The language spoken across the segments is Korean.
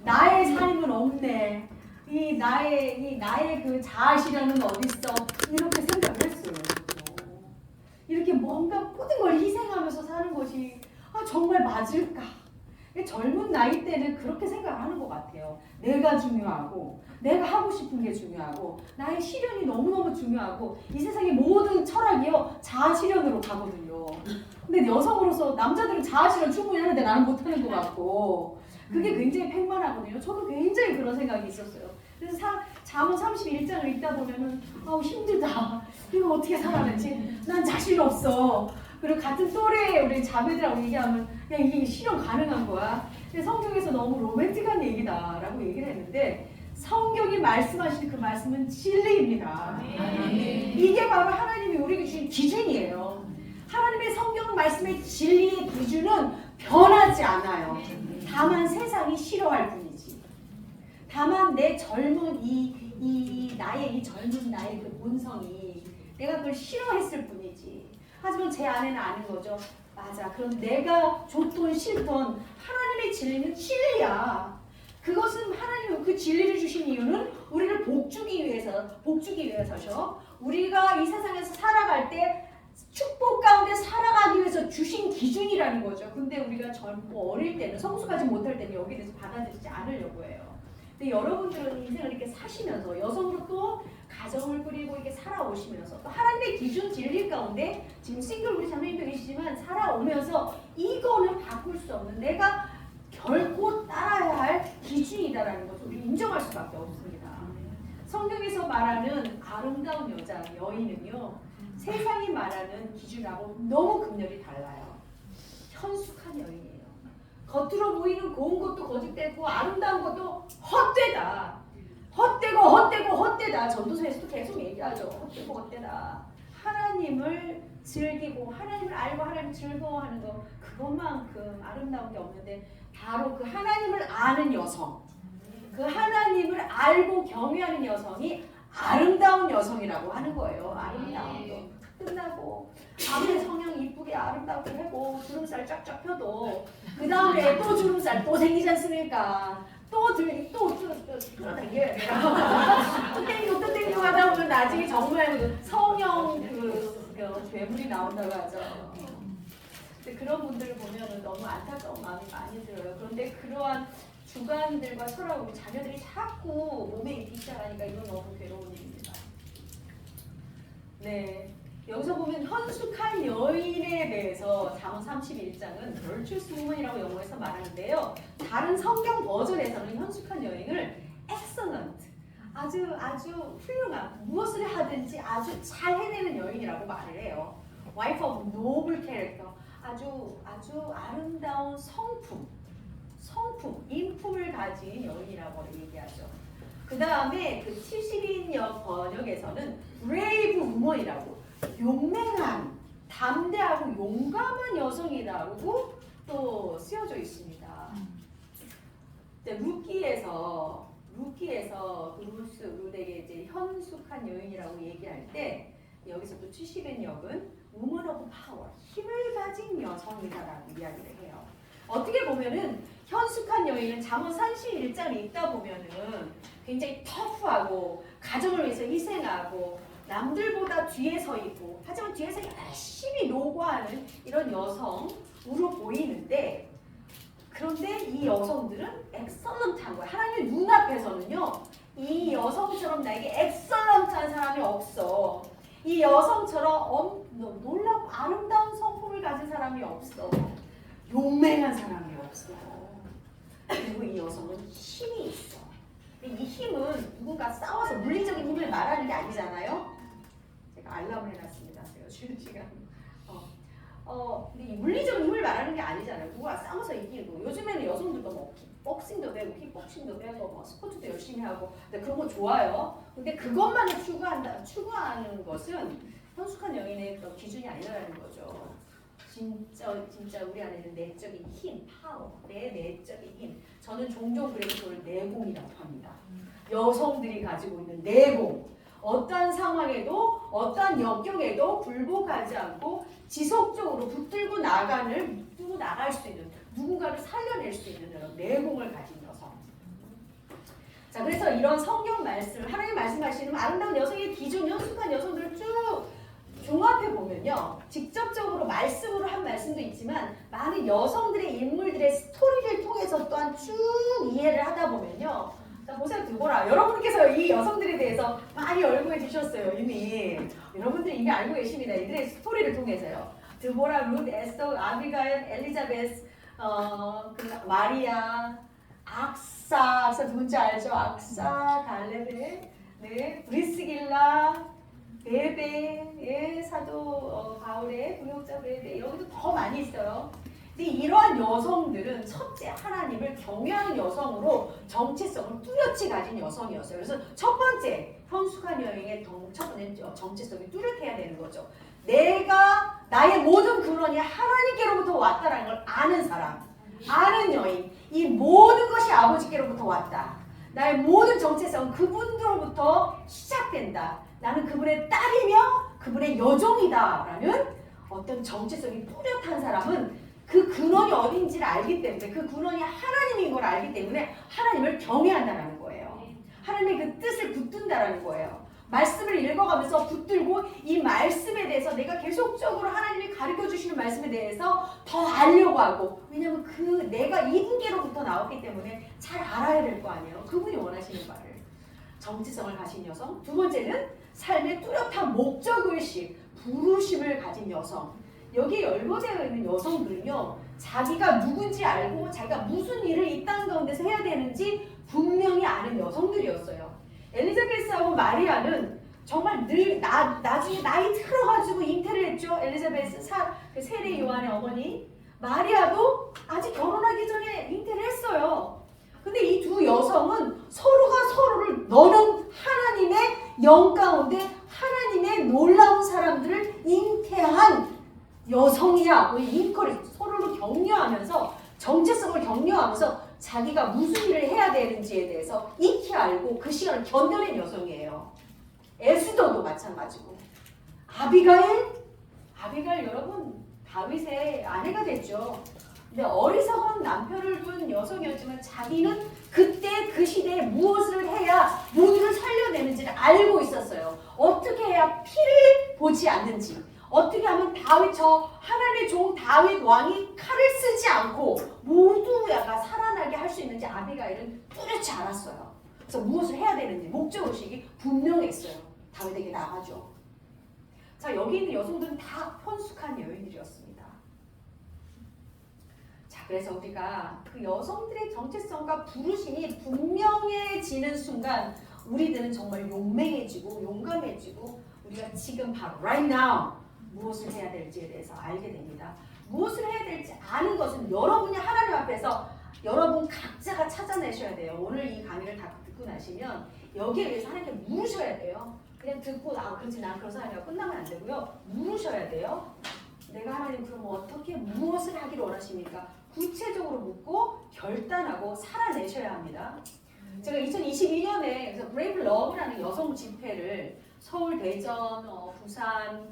나의 삶은 없네. 나의 그 자아실현은 어딨어? 이렇게 생각을 했어요. 이렇게 뭔가 모든 걸 희생하면서 사는 것이 정말 맞을까? 젊은 나이 때는 그렇게 생각하는 것 같아요. 내가 중요하고, 내가 하고 싶은 게 중요하고, 나의 실현이 너무너무 중요하고, 이 세상의 모든 철학이요 자아 실현으로 가거든요. 근데 여성으로서 남자들은 자아 실현 충분히 하는데 나는 못하는 것 같고, 그게 굉장히 팽만하거든요. 저도 굉장히 그런 생각이 있었어요. 그래서 잠언 31장을 읽다 보면은 힘들다. 이거 어떻게 살아내지? 난 자신 없어. 그리고 같은 또래의 우리 자매들하고 얘기하면 야 이게 실현 가능한 거야. 성경에서 너무 로맨틱한 얘기다라고 얘기를 했는데 성경이 말씀하신 그 말씀은 진리입니다. 이게 바로 하나님이 우리에게 주신 기준이에요. 하나님의 성경 말씀의 진리의 기준은 변하지 않아요. 다만 세상이 싫어할 뿐이지. 다만 내 젊은 나의 젊은 나의 그 본성이 내가 그걸 싫어했을 뿐이지. 하지만 제 안에는 아는 거죠. 맞아. 그럼 내가 좋든 싫든 하나님의 진리는 진리야. 그것은 하나님이 그 진리를 주신 이유는 우리를 복주기 위해서죠. 우리가 이 세상에서 살아갈 때 축복 가운데 살아가기 위해서 주신 기준이라는 거죠. 근데 우리가 젊고 어릴 때는 성숙하지 못할 때는 여기에 대해서 받아들이지 않으려고 해요. 근데 여러분들은 인생을 이렇게 사시면서 여성으로 또 가정을 꾸리고 이렇게 살아오시면서 또 하나님의 기준 진리 가운데 지금 싱글 우리 자매님도 계시지만 살아오면서 이거는 바꿀 수 없는 내가 결코 따라야 할 기준이다라는 것을 우리 인정할 수밖에 없습니다. 성경에서 말하는 아름다운 여자, 여인은요 세상이 말하는 기준하고 너무 극렬히 달라요. 현숙한 여인이에요. 겉으로 보이는 고운 것도 거짓되고 아름다운 것도 헛되다. 헛되다. 전도서에서도 계속 얘기하죠. 헛되다. 하나님을 즐기고 하나님을 알고 하나님을 즐거워하는 거 그것만큼 아름다운 게 없는데 바로 그 하나님을 아는 여성, 그 하나님을 알고 경외하는 여성이 아름다운 여성이라고 하는 거예요. 아름다운 거. 끝나고 아무리 성형 이쁘게 아름답게 하고 주름살 쫙쫙 펴도 그 다음에 또 주름살 또 생기지 않습니까? 또 끌어당겨야 돼요. 또 땡기고 하다 보면 나중에 정말 성형 괴물이 나온다고 하죠. 근데 그런 분들을 보면 너무 안타까운 마음이 많이 들어요. 그런데 그러한 주관들과 철학 우리 자녀들이 자꾸 몸에 있기 시작하니까 이건 너무 괴로운 일입니다. 네. 여기서 보면 현숙한 여인에 대해서 잠언 31장은 virtuous woman이라고 영어에서 말하는데요. 다른 성경 버전에서는 현숙한 여인을 excellent, 아주 훌륭한, 무엇을 하든지 아주 잘 해내는 여인이라고 말을 해요. wife of noble character, 아주 아름다운 성품, 인품을 가진 여인이라고 얘기하죠. 그 다음에 그 70인 번역에서는 brave woman이라고 용맹한, 담대하고 용감한 여성이라고 또 쓰여져 있습니다. 루키에서 루덱에 이제 현숙한 여인이라고 얘기할 때 여기서 또 70인 역은 woman of power, 힘을 가진 여성이다라고 이야기를 해요. 어떻게 보면은 현숙한 여인은 잠언 31장을 읽다 보면은 굉장히 터프하고 가정을 위해서 희생하고 남들보다 뒤에 서 있고 하지만 뒤에서 열심히 노고하는 이런 여성으로 보이는데 그런데 이 여성들은 엑설런트한 거예요. 하나님 눈앞에서는요 이 여성처럼 나에게 엑설런트한 사람이 없어. 이 여성처럼 놀랍고 아름다운 성품을 가진 사람이 없어. 용맹한 사람이 없어. 그리고 이 여성은 힘이 있어. 이 힘은 누군가 싸워서 물리적인 힘을 말하는 게 아니잖아요. 제가 알람을 해놨습니다. 제가 쉬는 시간. 근데 이 물리적인 힘을 말하는 게 아니잖아요. 누가 싸워서 이기고 요즘에는 여성들도 뭐 복싱도 배우고 킥복싱도 배우고 뭐 스포츠도 열심히 하고 근데 그런 거 좋아요. 근데 그것만을 추구하는 것은 현숙한 여인의 기준이 아니라는 거죠. 진짜 우리 안에 있는 내적인 힘, 파워, 내 내적인 힘. 저는 종종 그래서 그걸 내공이라고 합니다. 여성들이 가지고 있는 내공. 어떠한 상황에도 어떠한 역경에도 굴복하지 않고 지속적으로 붙들고 나갈 수 있는 누군가를 살려낼 수 있는 그런 내공을 가진 여성. 자, 그래서 이런 성경 말씀, 하나님 말씀하시는 아름다운 여성의 기준, 현숙한 여성들을 쭉 종합해 보면요, 직접적으로 말씀으로 한 말씀도 있지만 많은 여성들의 인물들의 스토리를 통해서 또한 쭉 이해를 하다 보면요. 자, 보세요, 드보라. 여러분께서 이 여성들에 대해서 많이 열거해 주셨어요, 이미. 여러분들이 이미 알고 계십니다. 이들의 스토리를 통해서요. 드보라, 룻, 에스더, 아비가일, 엘리자베스, 마리아, 악사 누군지 알죠? 악사, 갈렙의, 네, 브리스길라, 베베의 사도 바울의 부역자 베베, 여기도 더 많이 있어요. 근데 이러한 여성들은 첫째 하나님을 경외하는 여성으로 정체성을 뚜렷이 가진 여성이었어요. 그래서 첫 번째 현숙한 여인의 첫 번째 정체성이 뚜렷해야 되는 거죠. 내가 나의 모든 근원이 하나님께로부터 왔다라는 걸 아는 사람, 아는 여인. 이 모든 것이 아버지께로부터 왔다. 나의 모든 정체성은 그분으로부터 시작된다. 나는 그분의 딸이며 그분의 여종이다라는 어떤 정체성이 뚜렷한 사람은 그 근원이 어딘지를 알기 때문에, 그 근원이 하나님인 걸 알기 때문에 하나님을 경외한다는 거예요. 하나님의 그 뜻을 붙든다라는 거예요. 말씀을 읽어가면서 붙들고 이 말씀에 대해서 내가 계속적으로 하나님이 가르쳐주시는 말씀에 대해서 더 알려고 하고, 왜냐하면 내가 이분께로부터 나왔기 때문에 잘 알아야 될 거 아니에요. 그분이 원하시는 바를. 정체성을 가진 여성. 두 번째는 삶의 뚜렷한 목적의식, 부르심을 가진 여성. 여기에 열거되어 있는 여성들은요, 자기가 누군지 알고 자기가 무슨 일을 이 땅 가운데서 해야 되는지 분명히 아는 여성들이었어요. 엘리자베스하고 마리아는 정말 늘 나중에 나이 들어가지고 잉태를 했죠. 엘리자베스 그 세례 요한의 어머니. 마리아도 아직 결혼하기 전에 잉태를 했어요. 근데 이 두 여성은 서로가 서로를 너는 하나님의 영 가운데 하나님의 놀라운 사람들을 잉태한 여성이야. 잉커를 서로를 격려하면서 정체성을 격려하면서 자기가 무슨 일을 해야 되는지에 대해서 익히 알고 그 시간을 견뎌낸 여성이에요. 에스더도 마찬가지고. 아비가일 여러분 다윗의 아내가 됐죠. 근데 어리석은 남편을 둔 여성이었지만 자기는 그때 그 시대에 무엇을 해야 모두를 살려내는지를 알고 있었어요. 어떻게 해야 피를 보지 않는지, 어떻게 하면 하나님의 종 다윗 왕이 칼을 쓰지 않고 모두가 살아나게 할 수 있는지 아비가일은 뚜렷이 알았어요. 그래서 무엇을 해야 되는지 목적의식이 분명했어요. 다윗에게 나가죠. 자, 여기 있는 여성들은 다 현숙한 여인들이었습니다. 자, 그래서 우리가 그 여성들의 정체성과 부르심이 분명해지는 순간 우리들은 정말 용맹해지고 용감해지고 우리가 지금 바로 right now 무엇을 해야 될지에 대해서 알게 됩니다. 무엇을 해야 될지 아는 것은 여러분이 하나님 앞에서 여러분 각자가 찾아내셔야 돼요. 오늘 이 강의를 다 듣고 나시면 여기에 대해서 하나님께 물으셔야 돼요. 그냥 듣고 그렇지 난 그런 사람이라고 끝나면 안 되고요. 물으셔야 돼요. 내가 하나님 그럼 어떻게 무엇을 하기를 원하십니까? 구체적으로 묻고 결단하고 살아내셔야 합니다. 제가 2022년에 그래서 브레이브 러브라는 여성 집회를 서울, 대전, 부산,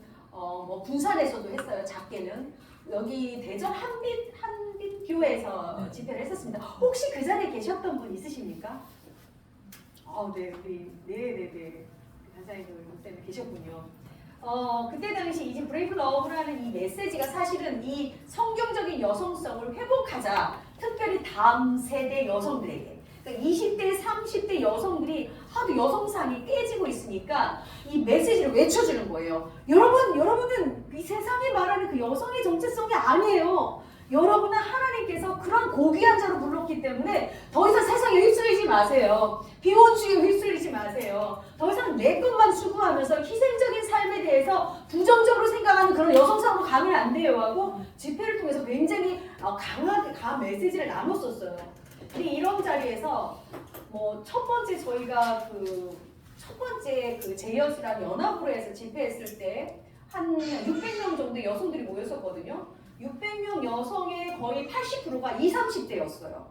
군산에서도 했어요. 작게는 여기 대전 한빛교회에서 집회를 했었습니다. 혹시 그 자리에 계셨던 분 있으십니까? 네, 간사님들 때문에 계셨군요. 그때 당시 이제 브레이브 러브라는 이 메시지가 사실은 이 성경적인 여성성을 회복하자, 특별히 다음 세대 여성들에게, 그러니까 20대, 30대 여성들이 하도 여성상이 깨지고 있으니까 이 메시지를 외쳐주는 거예요. 여러분은 이 세상에 말하는 그 여성의 정체성이 아니에요. 여러분은 하나님께서 그런 고귀한 자로 불렀기 때문에 더 이상 세상에 휩쓸리지 마세요. 비혼주의에 휩쓸리지 마세요. 더 이상 내 것만 추구하면서 희생적인 삶에 대해서 부정적으로 생각하는 그런 여성상으로 가면 안 돼요 하고 집회를 통해서 굉장히 강한 메시지를 나눴었어요. 근데 이런 자리에서 첫 번째 저희가 첫 번째 제이어스라는 연합으로 해서 집회했을 때 한 600명 정도 여성들이 모였었거든요. 600명 여성의 거의 80%가 20, 30대였어요.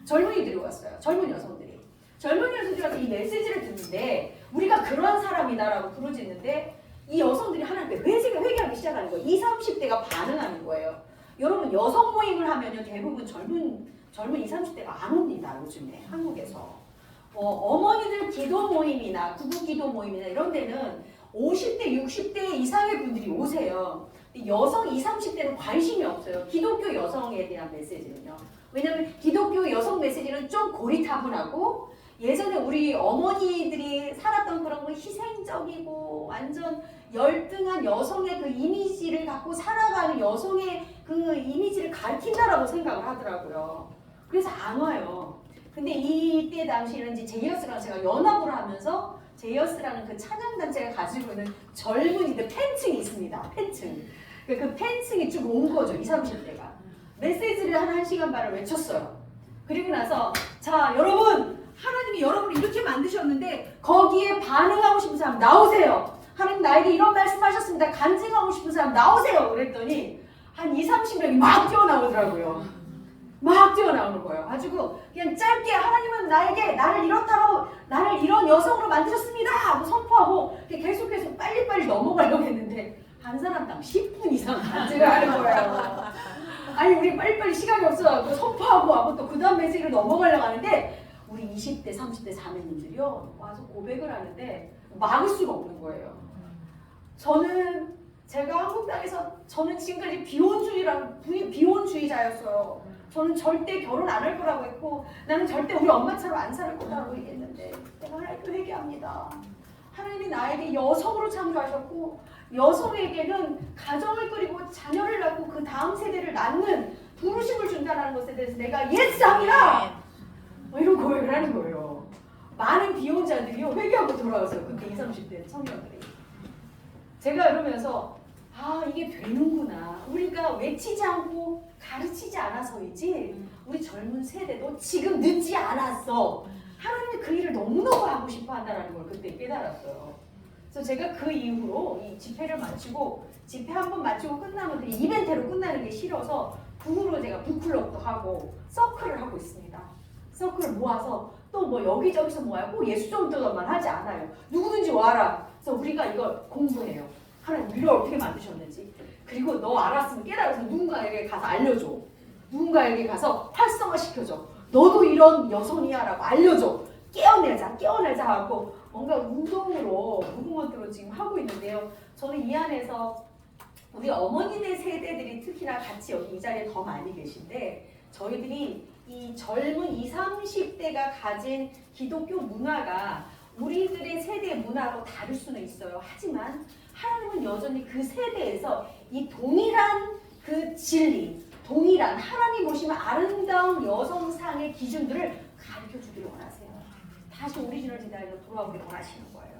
젊은이들이 왔어요. 젊은 여성들이. 젊은 여성들이 와서 이 메시지를 듣는데 우리가 그런 사람이다라고 부르짖는데 이 여성들이 하나님께 회개하기 시작하는 거예요. 20, 30대가 반응하는 거예요. 여러분 여성 모임을 하면요 대부분 젊은 20, 30대가 안 옵니다. 요즘에 한국에서. 어머니들 기도 모임이나 구국 기도 모임이나 이런 데는 50대, 60대 이상의 분들이 오세요. 여성 20, 30대는 관심이 없어요. 기독교 여성에 대한 메시지는요. 왜냐하면 기독교 여성 메시지는 좀 고리타분하고 예전에 우리 어머니들이 살았던 그런 거 희생적이고 완전 열등한 여성의 그 이미지를 갖고 살아가는 여성의 그 이미지를 가르친다라고 생각을 하더라고요. 그래서 안 와요. 근데 이때 당시에는 이제 제이어스랑 제가 연합을 하면서 제이어스라는 그 찬양단체가 가지고 있는 젊은이들 팬층이 있습니다. 팬층. 그 팬층이 쭉 온 거죠. 20, 30대가. 메시지를 한 1시간 반을 외쳤어요. 그리고 나서 자 여러분 하나님이 여러분을 이렇게 만드셨는데 거기에 반응하고 싶은 사람 나오세요. 하나님 나에게 이런 말씀하셨습니다. 간증하고 싶은 사람 나오세요. 그랬더니 한 20, 30명이 막 뛰어나오더라고요. 막 뛰어나오는 거예요. 가지고 그냥 짧게 하나님은 나를 이렇다고 나를 이런 여성으로 만드셨습니다 하고 선포하고 계속 빨리빨리 넘어가려고 했는데 한 사람당 10분 이상 간증을 하는 거예요. 아니 우리 빨리빨리 시간이 없어서 선포하고 하고 또 그 다음 메시지로 넘어가려고 하는데 우리 20대 30대 자매님들이요 와서 고백을 하는데 막을 수가 없는 거예요. 제가 한국 땅에서 저는 지금까지 비혼주의자였어요. 저는 절대 결혼 안 할 거라고 했고 나는 절대 우리 엄마처럼 안 살 거라고 얘기했는데 내가 하나님께 회개합니다. 하나님이 나에게 여성으로 창조하셨고 여성에게는 가정을 꾸리고 자녀를 낳고 그 다음 세대를 낳는 부르심을 준다는 것에 대해서 내가 예스합니다. 이런 고백을 하는 거예요. 많은 비혼자들이요 회개하고 돌아왔어요. 그때 20, 30대 청년들이. 제가 이러면서 이게 되는구나. 우리가 외치지 않고 가르치지 않아서이지 우리 젊은 세대도 지금 늦지 않았어. 하나님이 그 일을 너무너무 하고 싶어 한다는 걸 그때 깨달았어요. 그래서 제가 그 이후로 이 집회를 마치고 집회 한 번 마치고 끝나면 그 이벤트로 끝나는 게 싫어서 그 후로 제가 북클럽도 하고 서클을 하고 있습니다. 서클을 모아서 또 뭐 여기저기서 모아요. 꼭 예수정도만 하지 않아요. 누구든지 와라. 그래서 우리가 이걸 공부해요. 하나님 우리를 어떻게 만드셨는지. 그리고 너 알았으면 깨달아서 누군가에게 가서 알려줘. 누군가에게 가서 활성화시켜줘. 너도 이런 여성이야 라고 알려줘. 깨어내자 하고 뭔가 운동으로 무브먼트로 지금 하고 있는데요. 저는 이 안에서 우리 어머니네 세대들이 특히나 같이 여기 이 자리에 더 많이 계신데 저희들이 이 젊은 20, 30대가 가진 기독교 문화가 우리들의 세대 문화로 다를 수는 있어요. 하지만 하나님은 여전히 그 세대에서 이 동일한 그 진리, 동일한 하나님 오시면 아름다운 여성상의 기준들을 가르쳐주기를 원하세요. 다시 오리지널 디자인으로 돌아오기를 원하시는 거예요.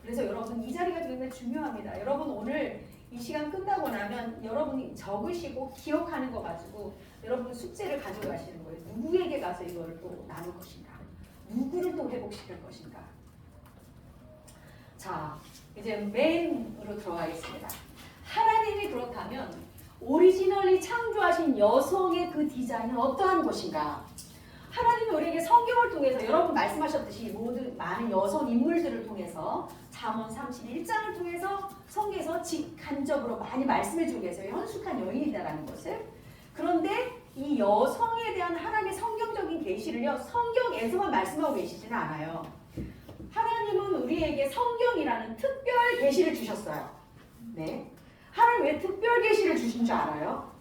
그래서 여러분 이 자리가 정말 중요합니다. 여러분 오늘 이 시간 끝나고 나면 여러분이 적으시고 기억하는 거 가지고 여러분 숙제를 가지고 가시는 거예요. 누구에게 가서 이걸 또 나눌 것인가? 누구를 또 회복시킬 것인가? 자, 이제 메인으로 들어가겠습니다. 하나님이 그렇다면 오리지널리 창조하신 여성의 그 디자인은 어떠한 것인가? 하나님이 우리에게 성경을 통해서 여러분 말씀하셨듯이 모든 많은 여성 인물들을 통해서 잠언 31장을 통해서 성경에서 직간접으로 많이 말씀해주고 계세요. 현숙한 여인이다라는 것을. 그런데 이 여성에 대한 하나님의 성경적인 계시를요 성경에서만 말씀하고 계시지는 않아요. 하나님은 우리에게 성경이라는 특별 계시를 주셨어요. 네. 하나님 왜 특별 계시를 주신 줄 알아요?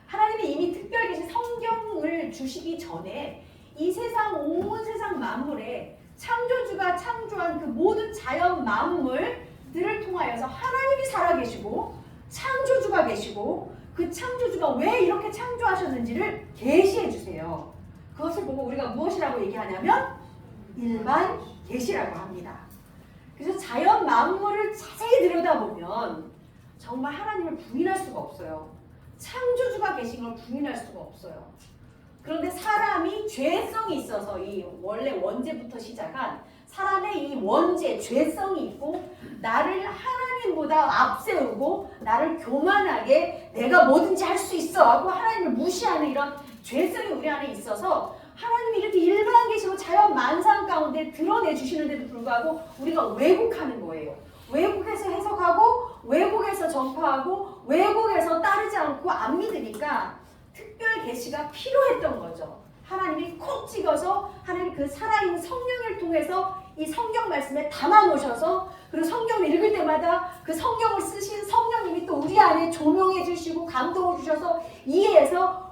하나님이 이미 특별 계시 성경을 주시기 전에 이 세상 온 세상 만물에 창조주가 창조한 그 모든 자연 만물들을 통하여서 하나님이 살아계시고 창조주가 계시고 그 창조주가 왜 이렇게 창조하셨는지를 계시해 주세요. 그것을 보고 우리가 무엇이라고 얘기하냐면 일반 계시라고 합니다. 그래서 자연 만물을 자세히 들여다보면 정말 하나님을 부인할 수가 없어요. 창조주가 계신 걸 부인할 수가 없어요. 그런데 사람이 죄성이 있어서 이 원래 원죄부터 시작한 사람의 이 원죄, 죄성이 있고 나를 하나님보다 앞세우고 나를 교만하게 내가 뭐든지 할 수 있어 하고 하나님을 무시하는 이런 죄성이 우리 안에 있어서 하나님이 이렇게 일반 계시고 자연 만상 가운데 드러내 주시는데도 불구하고 우리가 왜곡하는 거예요. 외국에서 해석하고 외국에서 전파하고 외국에서 따르지 않고 안 믿으니까 특별 계시가 필요했던 거죠. 하나님이 콕 찍어서 하나님 그 살아있는 성령을 통해서 이 성경 말씀에 담아 놓으셔서 그리고 성경을 읽을 때마다 그 성경을 쓰신 성령님이 또 우리 안에 조명해 주시고 감동을 주셔서 이해해서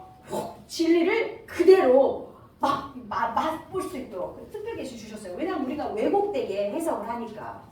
진리를 그대로 맛볼 수 있도록 특별 계시 주셨어요. 왜냐하면 우리가 왜곡되게 해석을 하니까.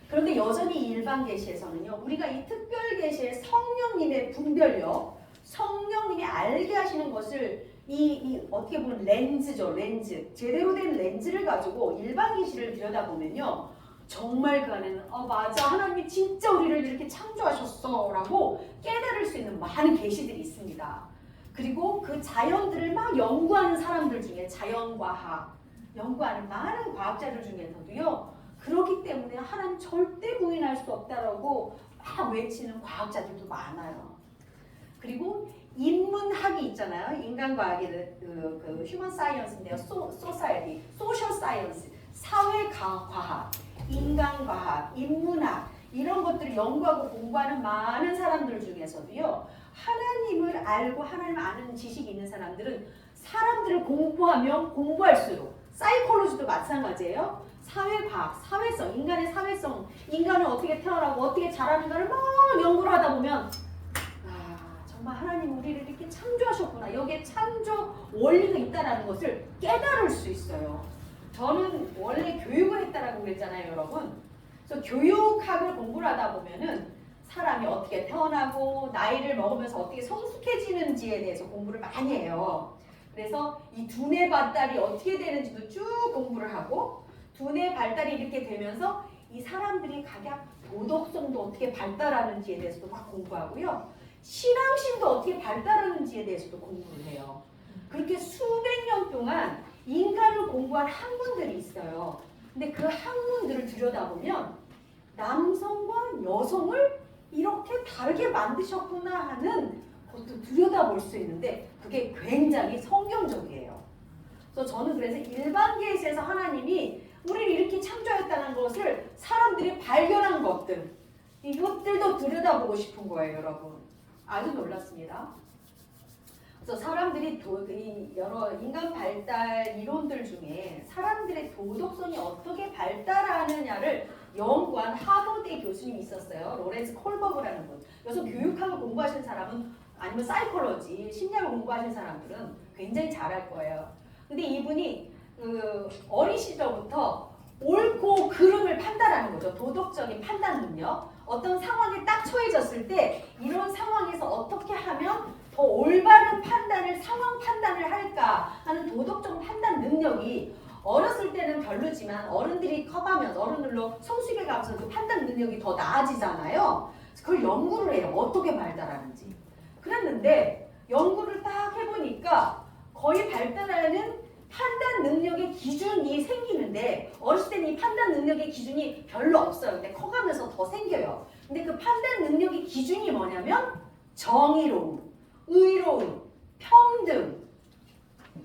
그런데 여전히 일반 계시에서는요, 우리가 이 특별 계시의 성령님의 분별력, 성령님이 알게 하시는 것을 이 어떻게 보면 렌즈죠, 렌즈. 제대로 된 렌즈를 가지고 일반 계시를 들여다보면요, 정말 그 안에는 맞아, 하나님이 진짜 우리를 이렇게 창조하셨어 라고 깨달을 수 있는 많은 계시들이 있습니다. 그리고 그 자연들을 막 연구하는 사람들 중에 자연과학 연구하는 많은 과학자들 중에서도요, 그렇기 때문에 하나님 절대 부인할 수 없다라고 막 외치는 과학자들도 많아요. 그리고 인문학이 있잖아요. 인간과학의 그 휴먼 사이언스인데요. 소사이티, 소셜 사이언스, 사회과학, 인간과학, 인문학 이런 것들을 연구하고 공부하는 많은 사람들 중에서도요, 하나님을 알고 하나님을 아는 지식이 있는 사람들은 사람들을 공부하면 공부할수록, 사이콜로지도 마찬가지예요. 사회과학, 사회성, 인간의 사회성, 인간은 어떻게 태어나고 어떻게 자라는가를 막 연구를 하다 보면 정말 하나님 우리를 이렇게 창조하셨구나. 여기에 창조 원리가 있다는 것을 깨달을 수 있어요. 저는 원래 교육을 했다라고 그랬잖아요, 여러분. 그래서 교육학을 공부를 하다 보면은 사람이 어떻게 태어나고 나이를 먹으면서 어떻게 성숙해지는지에 대해서 공부를 많이 해요. 그래서 이 두뇌 발달이 어떻게 되는지도 쭉 공부를 하고, 두뇌 발달이 이렇게 되면서 이 사람들이 각각 도덕성도 어떻게 발달하는지에 대해서도 막 공부하고요. 신앙심도 어떻게 발달하는지에 대해서도 공부를 해요. 그렇게 수백 년 동안 인간을 공부한 학문들이 있어요. 근데 그 학문들을 들여다보면 남성과 여성을 이렇게 다르게 만드셨구나 하는 것도 들여다볼 수 있는데 그게 굉장히 성경적이에요. 그래서 일반 계시에서 하나님이 우리를 이렇게 창조했다는 것을 사람들이 발견한 것들, 이것들도 들여다보고 싶은 거예요, 여러분. 아주 놀랐습니다. 그래서 사람들이 여러 인간 발달 이론들 중에 사람들의 도덕성이 어떻게 발달하느냐를 연구한 하버드 교수님이 있었어요. 로렌스 콜버그라는 분. 여기서 교육학을 공부하신 사람은 아니면 사이콜로지, 심리학을 공부하신 사람들은 굉장히 잘할 거예요. 근데 이분이 어린 시절부터 옳고 그름을 판단하는 거죠. 도덕적인 판단 능력. 어떤 상황에 딱 처해졌을 때 이런 상황에서 어떻게 하면 더 올바른 상황 판단을 할까 하는 도덕적 판단 능력이 어렸을 때는 별로지만 어른들이 커가면서 어른들로 성숙해 가면서 그 판단 능력이 더 나아지잖아요. 그걸 연구를 해요. 어떻게 발달하는지. 그랬는데 연구를 딱 해보니까 거의 발달하는 판단 능력의 기준이 생기는데 어렸을 때는 이 판단 능력의 기준이 별로 없어요. 근데 커가면서 더 생겨요. 근데 그 판단 능력의 기준이 뭐냐면 정의로움, 의로움, 평등,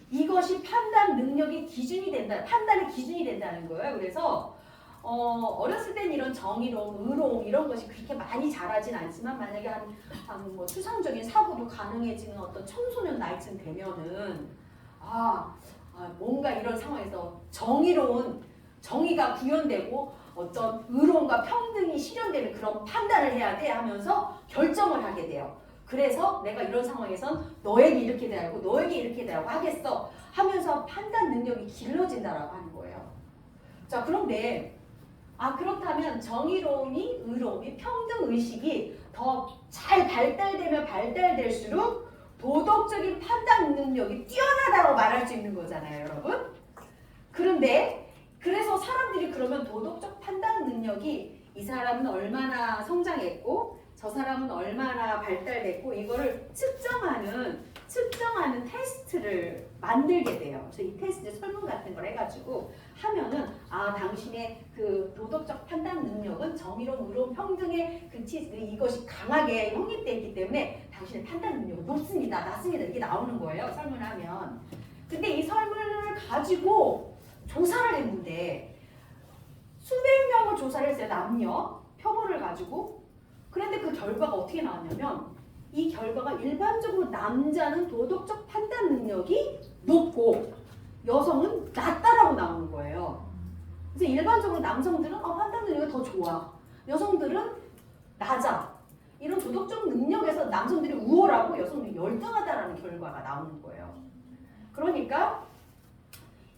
이것이 판단 능력의 기준이 된다, 판단의 기준이 된다는 거예요. 그래서 어렸을 때는 이런 정의로움, 의로움 이런 것이 그렇게 많이 자라진 않지만 만약에 뭐 추상적인 사고도 가능해지는 어떤 청소년 나이쯤 되면은 뭔가 이런 상황에서 정의가 구현되고 어떤 의로움과 평등이 실현되는 그런 판단을 해야 돼 하면서 결정을 하게 돼요. 그래서 내가 이런 상황에선 너에게 이렇게 대하고 너에게 이렇게 대하고 하겠어 하면서 판단 능력이 길러진다라고 하는 거예요. 자, 그런데 그렇다면 정의로움이, 의로움이, 평등의식이 더 잘 발달되면 발달될수록 도덕적인 판단 능력이 뛰어나다고 말할 수 있는 거잖아요, 여러분. 그런데 그래서 사람들이 그러면 도덕적 판단 능력이 이 사람은 얼마나 성장했고 저 사람은 얼마나 발달됐고 이거를 측정하는 테스트를 만들게 돼요. 그래서 이 테스트 설문 같은 걸 해가지고 하면은 당신의 그 도덕적 판단 능력은 정의로움, 의로움, 평등의 이것이 강하게 형립되어 있기 때문에 당신의 판단 능력은 높습니다, 낮습니다 이게 나오는 거예요, 설문을 하면. 근데 이 설문을 가지고 조사를 했는데 수백 명을 조사를 했어요. 남녀 표본을 가지고. 그런데 그 결과가 어떻게 나왔냐면 이 결과가 일반적으로 남자는 도덕적 판단 능력이 높고 여성은 낮다라고 나오는 거예요. 그래서 일반적으로 남성들은 판단 능력이 더 좋아. 여성들은 낮아. 이런 도덕적 능력에서 남성들이 우월하고 여성들이 열등하다라는 결과가 나오는 거예요. 그러니까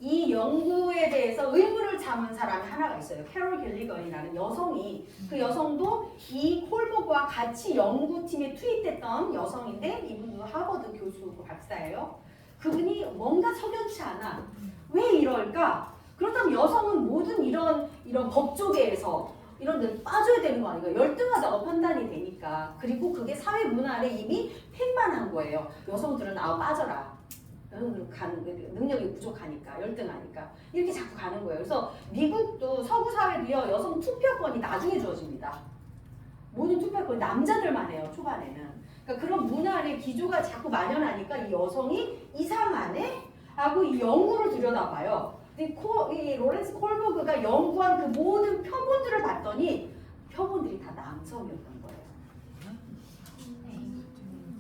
이 연구에 대해서 의문을 삼은 사람이 하나가 있어요. 캐롤 길리건이라는 여성이, 그 여성도 이 콜버그와 같이 연구팀에 투입됐던 여성인데 이분도 하버드 교수고 박사예요. 그분이 뭔가 석연치 않아. 왜 이럴까? 그렇다면 여성은 모든 이런 법조계에서 이런 데 빠져야 되는 거 아닌가? 열등하다고 판단이 되니까. 그리고 그게 사회 문화 안에 이미 팽만한 거예요. 여성들은 빠져라. 여성들은 능력이 부족하니까, 열등하니까. 이렇게 자꾸 가는 거예요. 그래서 미국도 서구 사회도요, 여성 투표권이 나중에 주어집니다. 모든 투표권이 남자들만 해요, 초반에는. 그러니까 그런 문화 안에 기조가 자꾸 만연하니까 이 여성이 이상하네? 하고 이 연구를 들여다봐요. 이 로렌스 콜버그가 연구한 그 모든 표본들을 봤더니 표본들이 다 남성이었던 거예요.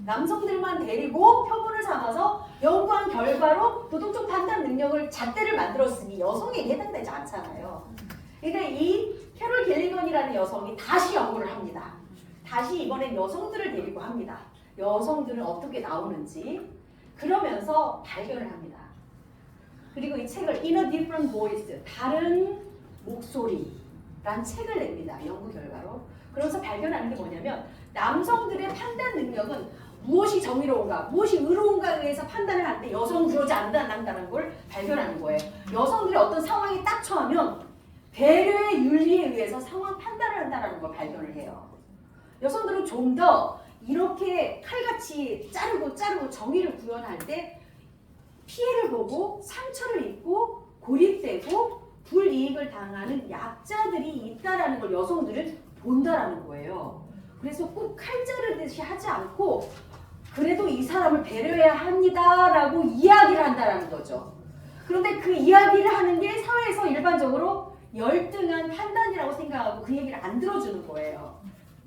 남성들만 데리고 표본을 삼아서 연구한 결과로 도덕적 판단 능력을 잣대를 만들었으니 여성에게 해당되지 않잖아요. 그러니까 이 캐롤 길리건이라는 여성이 다시 연구를 합니다. 다시 이번엔 여성들을 데리고 합니다. 여성들은 어떻게 나오는지. 그러면서 발견을 합니다. 그리고 이 책을 In a Different Voice, 다른 목소리라는 책을 냅니다. 연구 결과로. 그래서 발견하는 게 뭐냐면 남성들의 판단 능력은 무엇이 정의로운가, 무엇이 의로운가에 의해서 판단을 하는데 여성은 그러지 않는다는 걸 발견하는 거예요. 여성들이 어떤 상황에 딱 처하면 배려의 윤리에 의해서 상황 판단을 한다는 걸 발견을 해요. 여성들은 좀 더 이렇게 칼같이 자르고 정의를 구현할 때 피해를 보고 상처를 입고 고립되고 불이익을 당하는 약자들이 있다라는 걸 여성들은 본다라는 거예요. 그래서 꼭 칼 자르듯이 하지 않고 그래도 이 사람을 배려해야 합니다라고 이야기를 한다라는 거죠. 그런데 그 이야기를 하는 게 사회에서 일반적으로 열등한 판단이라고 생각하고 그 얘기를 안 들어주는 거예요.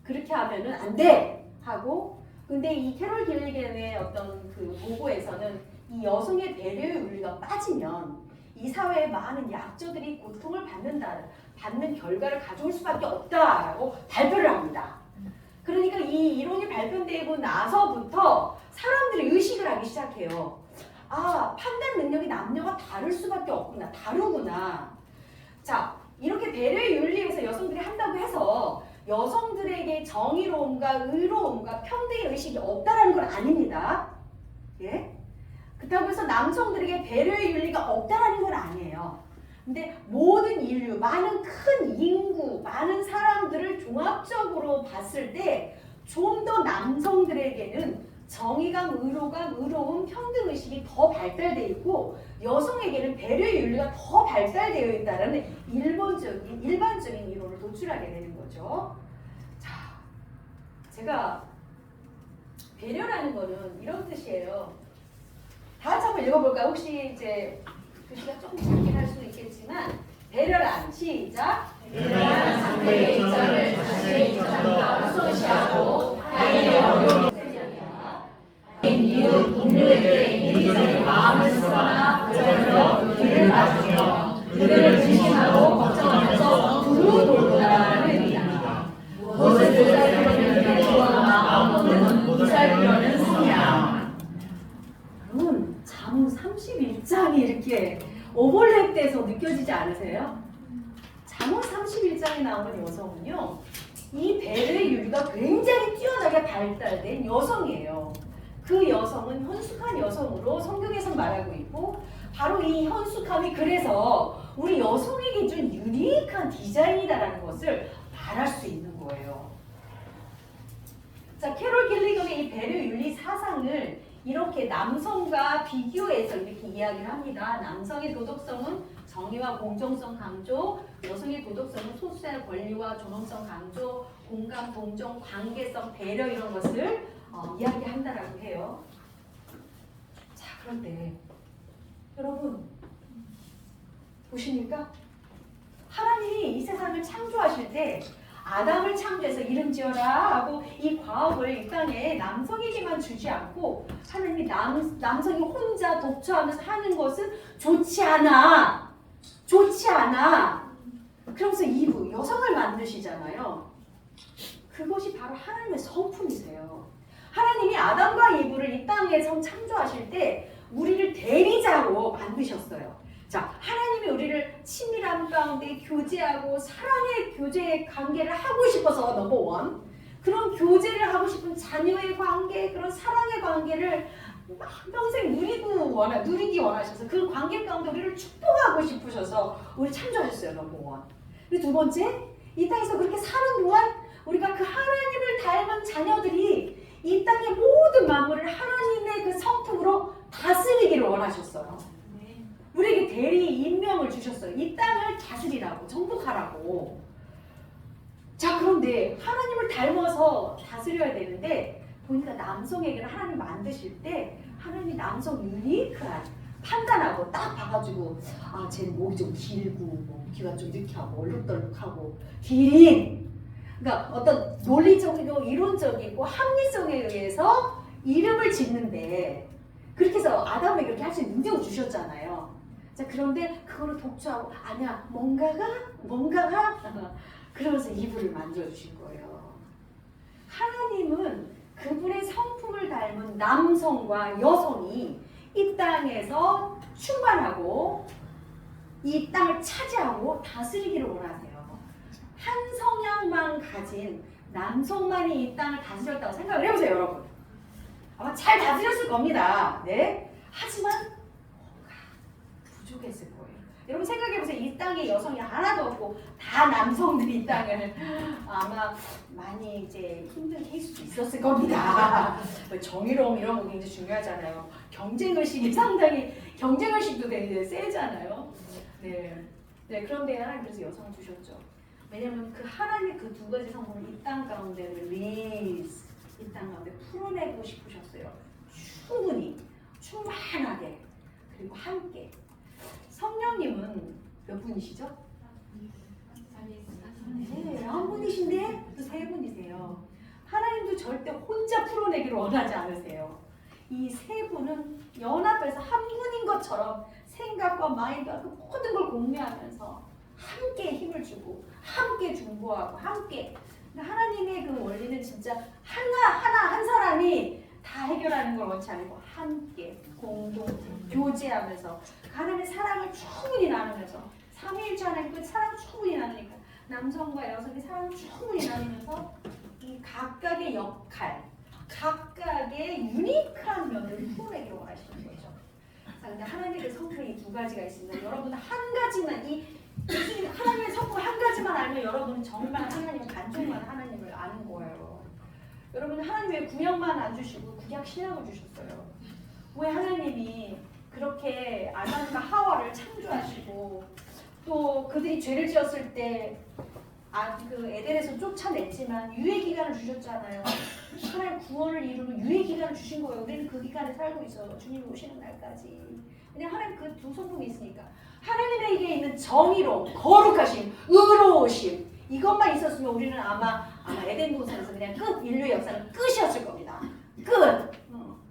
그렇게 하면은 안 돼! 하고, 근데 이 캐롤 길리건의 어떤 그 보고에서는 이 여성의 배려의 윤리가 빠지면 이 사회의 많은 약자들이 고통을 받는 결과를 가져올 수밖에 없다라고 발표를 합니다. 그러니까 이 이론이 발표되고 나서부터 사람들이 의식을 하기 시작해요. 판단 능력이 남녀가 다를 수밖에 없구나. 다르구나. 자, 이렇게 배려의 윤리에서 여성들이 한다고 해서 여성들에게 정의로움과 의로움과 평등의 의식이 없다라는 건 아닙니다. 예? 그렇다고 해서 남성들에게 배려의 윤리가 없다라는 건 아니에요. 근데 모든 인류, 많은 큰 인구, 많은 사람들을 종합적으로 봤을 때 좀 더 남성들에게는 정의감, 의로감, 의로움, 평등의식이 더 발달되어 있고 여성에게는 배려의 윤리가 더 발달되어 있다는 일반적인 이론을 도출하게 되는 거죠. 자, 제가 배려라는 거는 이런 뜻이에요. 다 같이 한번 읽어볼까요? 혹시 이제 글씨가 조금 작긴 할 수도 있겠지만 배려란 시작. 배려란 상대의 입장을 자신의 입장보다 우선시하고 타인의 어려움을 이웃 동료에게 이리저리 마음을 쓰거나 그들로 길을 봐주며 그들을 진심하고 걱정하면서 두루 돌보라는 의미입니다. 무엇을 보살피려는 기도와 마음 없는 보살피려는 성향. 여러분, 잠언 31장이 이렇게 오버랩돼서 느껴지지 않으세요? 잠언 31장에 나오는 여성은요, 이 배려의 윤리가 굉장히 뛰어나게 발달된 여성이에요. 그 여성은 헌숙한 여성으로 성경에서 말하고 있고 바로 이 헌숙함이 그래서 우리 여성에게 준 유니크한 디자인이다라는 것을 말할 수 있는 거예요. 자, 캐롤 길리건의 이 배려 윤리 사상을 이렇게 남성과 비교해서 이렇게 이야기를 합니다. 남성의 도덕성은 정의와 공정성 강조, 여성의 도덕성은 소수의 권리와 존엄성 강조, 공감, 동정, 관계성, 배려 이런 것을 이야기한다라고 해요. 자, 그런데 여러분 보십니까? 하나님이 이 세상을 창조하실 때 아담을 창조해서 이름 지어라 하고 이 과업을 이 땅에 남성에게만 주지 않고 하나님이 남성이 혼자 독처하면서 하는 것은 좋지 않아. 좋지 않아. 그러면서 이브 여성을 만드시잖아요. 그것이 바로 하나님의 성품이세요. 하나님이 아담과 이브를 이 땅에 창조하실 때 우리를 대리자로 만드셨어요. 자, 하나님이 우리를 친밀함 가운데 교제하고 사랑의 교제의 관계를 하고 싶어서 넘버원 그런 교제를 하고 싶은 자녀의 관계, 그런 사랑의 관계를 막 평생 누리기 원하셔서 그 관계 가운데 우리를 축복하고 싶으셔서 우리 창조하셨어요. 넘버원. 그리고 두 번째, 이 땅에서 그렇게 사는 동안 우리가 그 하나님을 닮은 자녀들이 이 땅의 모든 만물을 하나님의 그 성품으로 다스리기를 원하셨어요. 우리에게 대리 임명을 주셨어요. 이 땅을 다스리라고, 정복하라고. 자, 그런데 하나님을 닮아서 다스려야 되는데 보니까 남성에게는 하나님 만드실 때 하나님이 남성 유니크한 판단하고 딱 봐가지고 아, 쟤는 목이 좀 길고 뭐 귀가 좀 느끼하고 얼룩덜룩하고 기린. 그러니까 어떤 논리적이고 이론적이고 합리성에 의해서 이름을 짓는데 그렇게 해서 아담에게 그렇게 할 수 있는 능력을 주셨잖아요. 자, 그런데 그거를 독주하고 아니야 뭔가가 그러면서 이불을 만들어주신 거예요. 하나님은 그분의 성품을 닮은 남성과 여성이 이 땅에서 충만하고 이 땅을 차지하고 다스리기를 원하세요. 한 성향만 가진 남성만이 이 땅을 다스렸다고 생각을 해보세요, 여러분. 아마 잘 다스렸을 겁니다. 네. 하지만 뭔가 부족했을 거예요. 여러분 생각해보세요. 이 땅에 여성이 하나도 없고 다 남성들이 이 땅을 아마 많이 이제 힘들게 할 수도 있었을 겁니다. 정의로움 이런 거 굉장히 중요하잖아요. 경쟁의식이 상당히 경쟁의식도 되게 세잖아요. 네. 네, 그런데 하나님 그래서 여성을 주셨죠. 왜냐하면 그 하나님의 그 두 가지 성품을 이 땅 가운데 release, 이 땅 가운데 풀어내고 싶으셨어요. 충분히, 충만하게, 그리고 함께. 성령님은 몇 분이시죠? 네, 한 분이신데 또 세 분이세요. 하나님도 절대 혼자 풀어내기를 원하지 않으세요. 이 세 분은 연합해서 한 분인 것처럼 생각과 마인드와 그 모든 걸 공유하면서 함께 힘을 주고 함께 중보하고 함께. 하나님의 그 원리는 진짜 한 사람이 다 해결하는 걸 원치 않고 함께 공동 교제하면서 하나님의 사랑을 충분히 나누면서 삼위일체 하나님 그 사랑 충분히 나누니까 남성과 여성이 사랑을 충분히 나누면서 이 각각의 역할, 각각의 유니크한 면을 풀어내기를 원하시는 거죠. 자, 근데 하나님의 성품이 두 가지가 있습니다. 여러분 한 가지만 하나님의 성품 한 가지만 알면 여러분은 정말 하나님 반쪽만 하나님을 아는 거예요. 여러분 하나님 왜 구약만 안 주시고 구약 신약을 주셨어요? 왜 하나님이 그렇게 아담과 하와를 창조하시고 또 그들이 죄를 지었을 때 그 에덴에서 쫓아냈지만 유예 기간을 주셨잖아요. 하나님 구원을 이루는 유예 기간을 주신 거예요. 우리는 그 기간에 살고 있어요. 주님 오시는 날까지. 왜냐면 하나님 그 두 성품이 있으니까. 하나님에게 있는 정의로움, 거룩하심, 의로우심 이것만 있었으면 우리는 아마 에덴 동산에서 그냥 인류의 역사는 끝이었을 겁니다. 끝!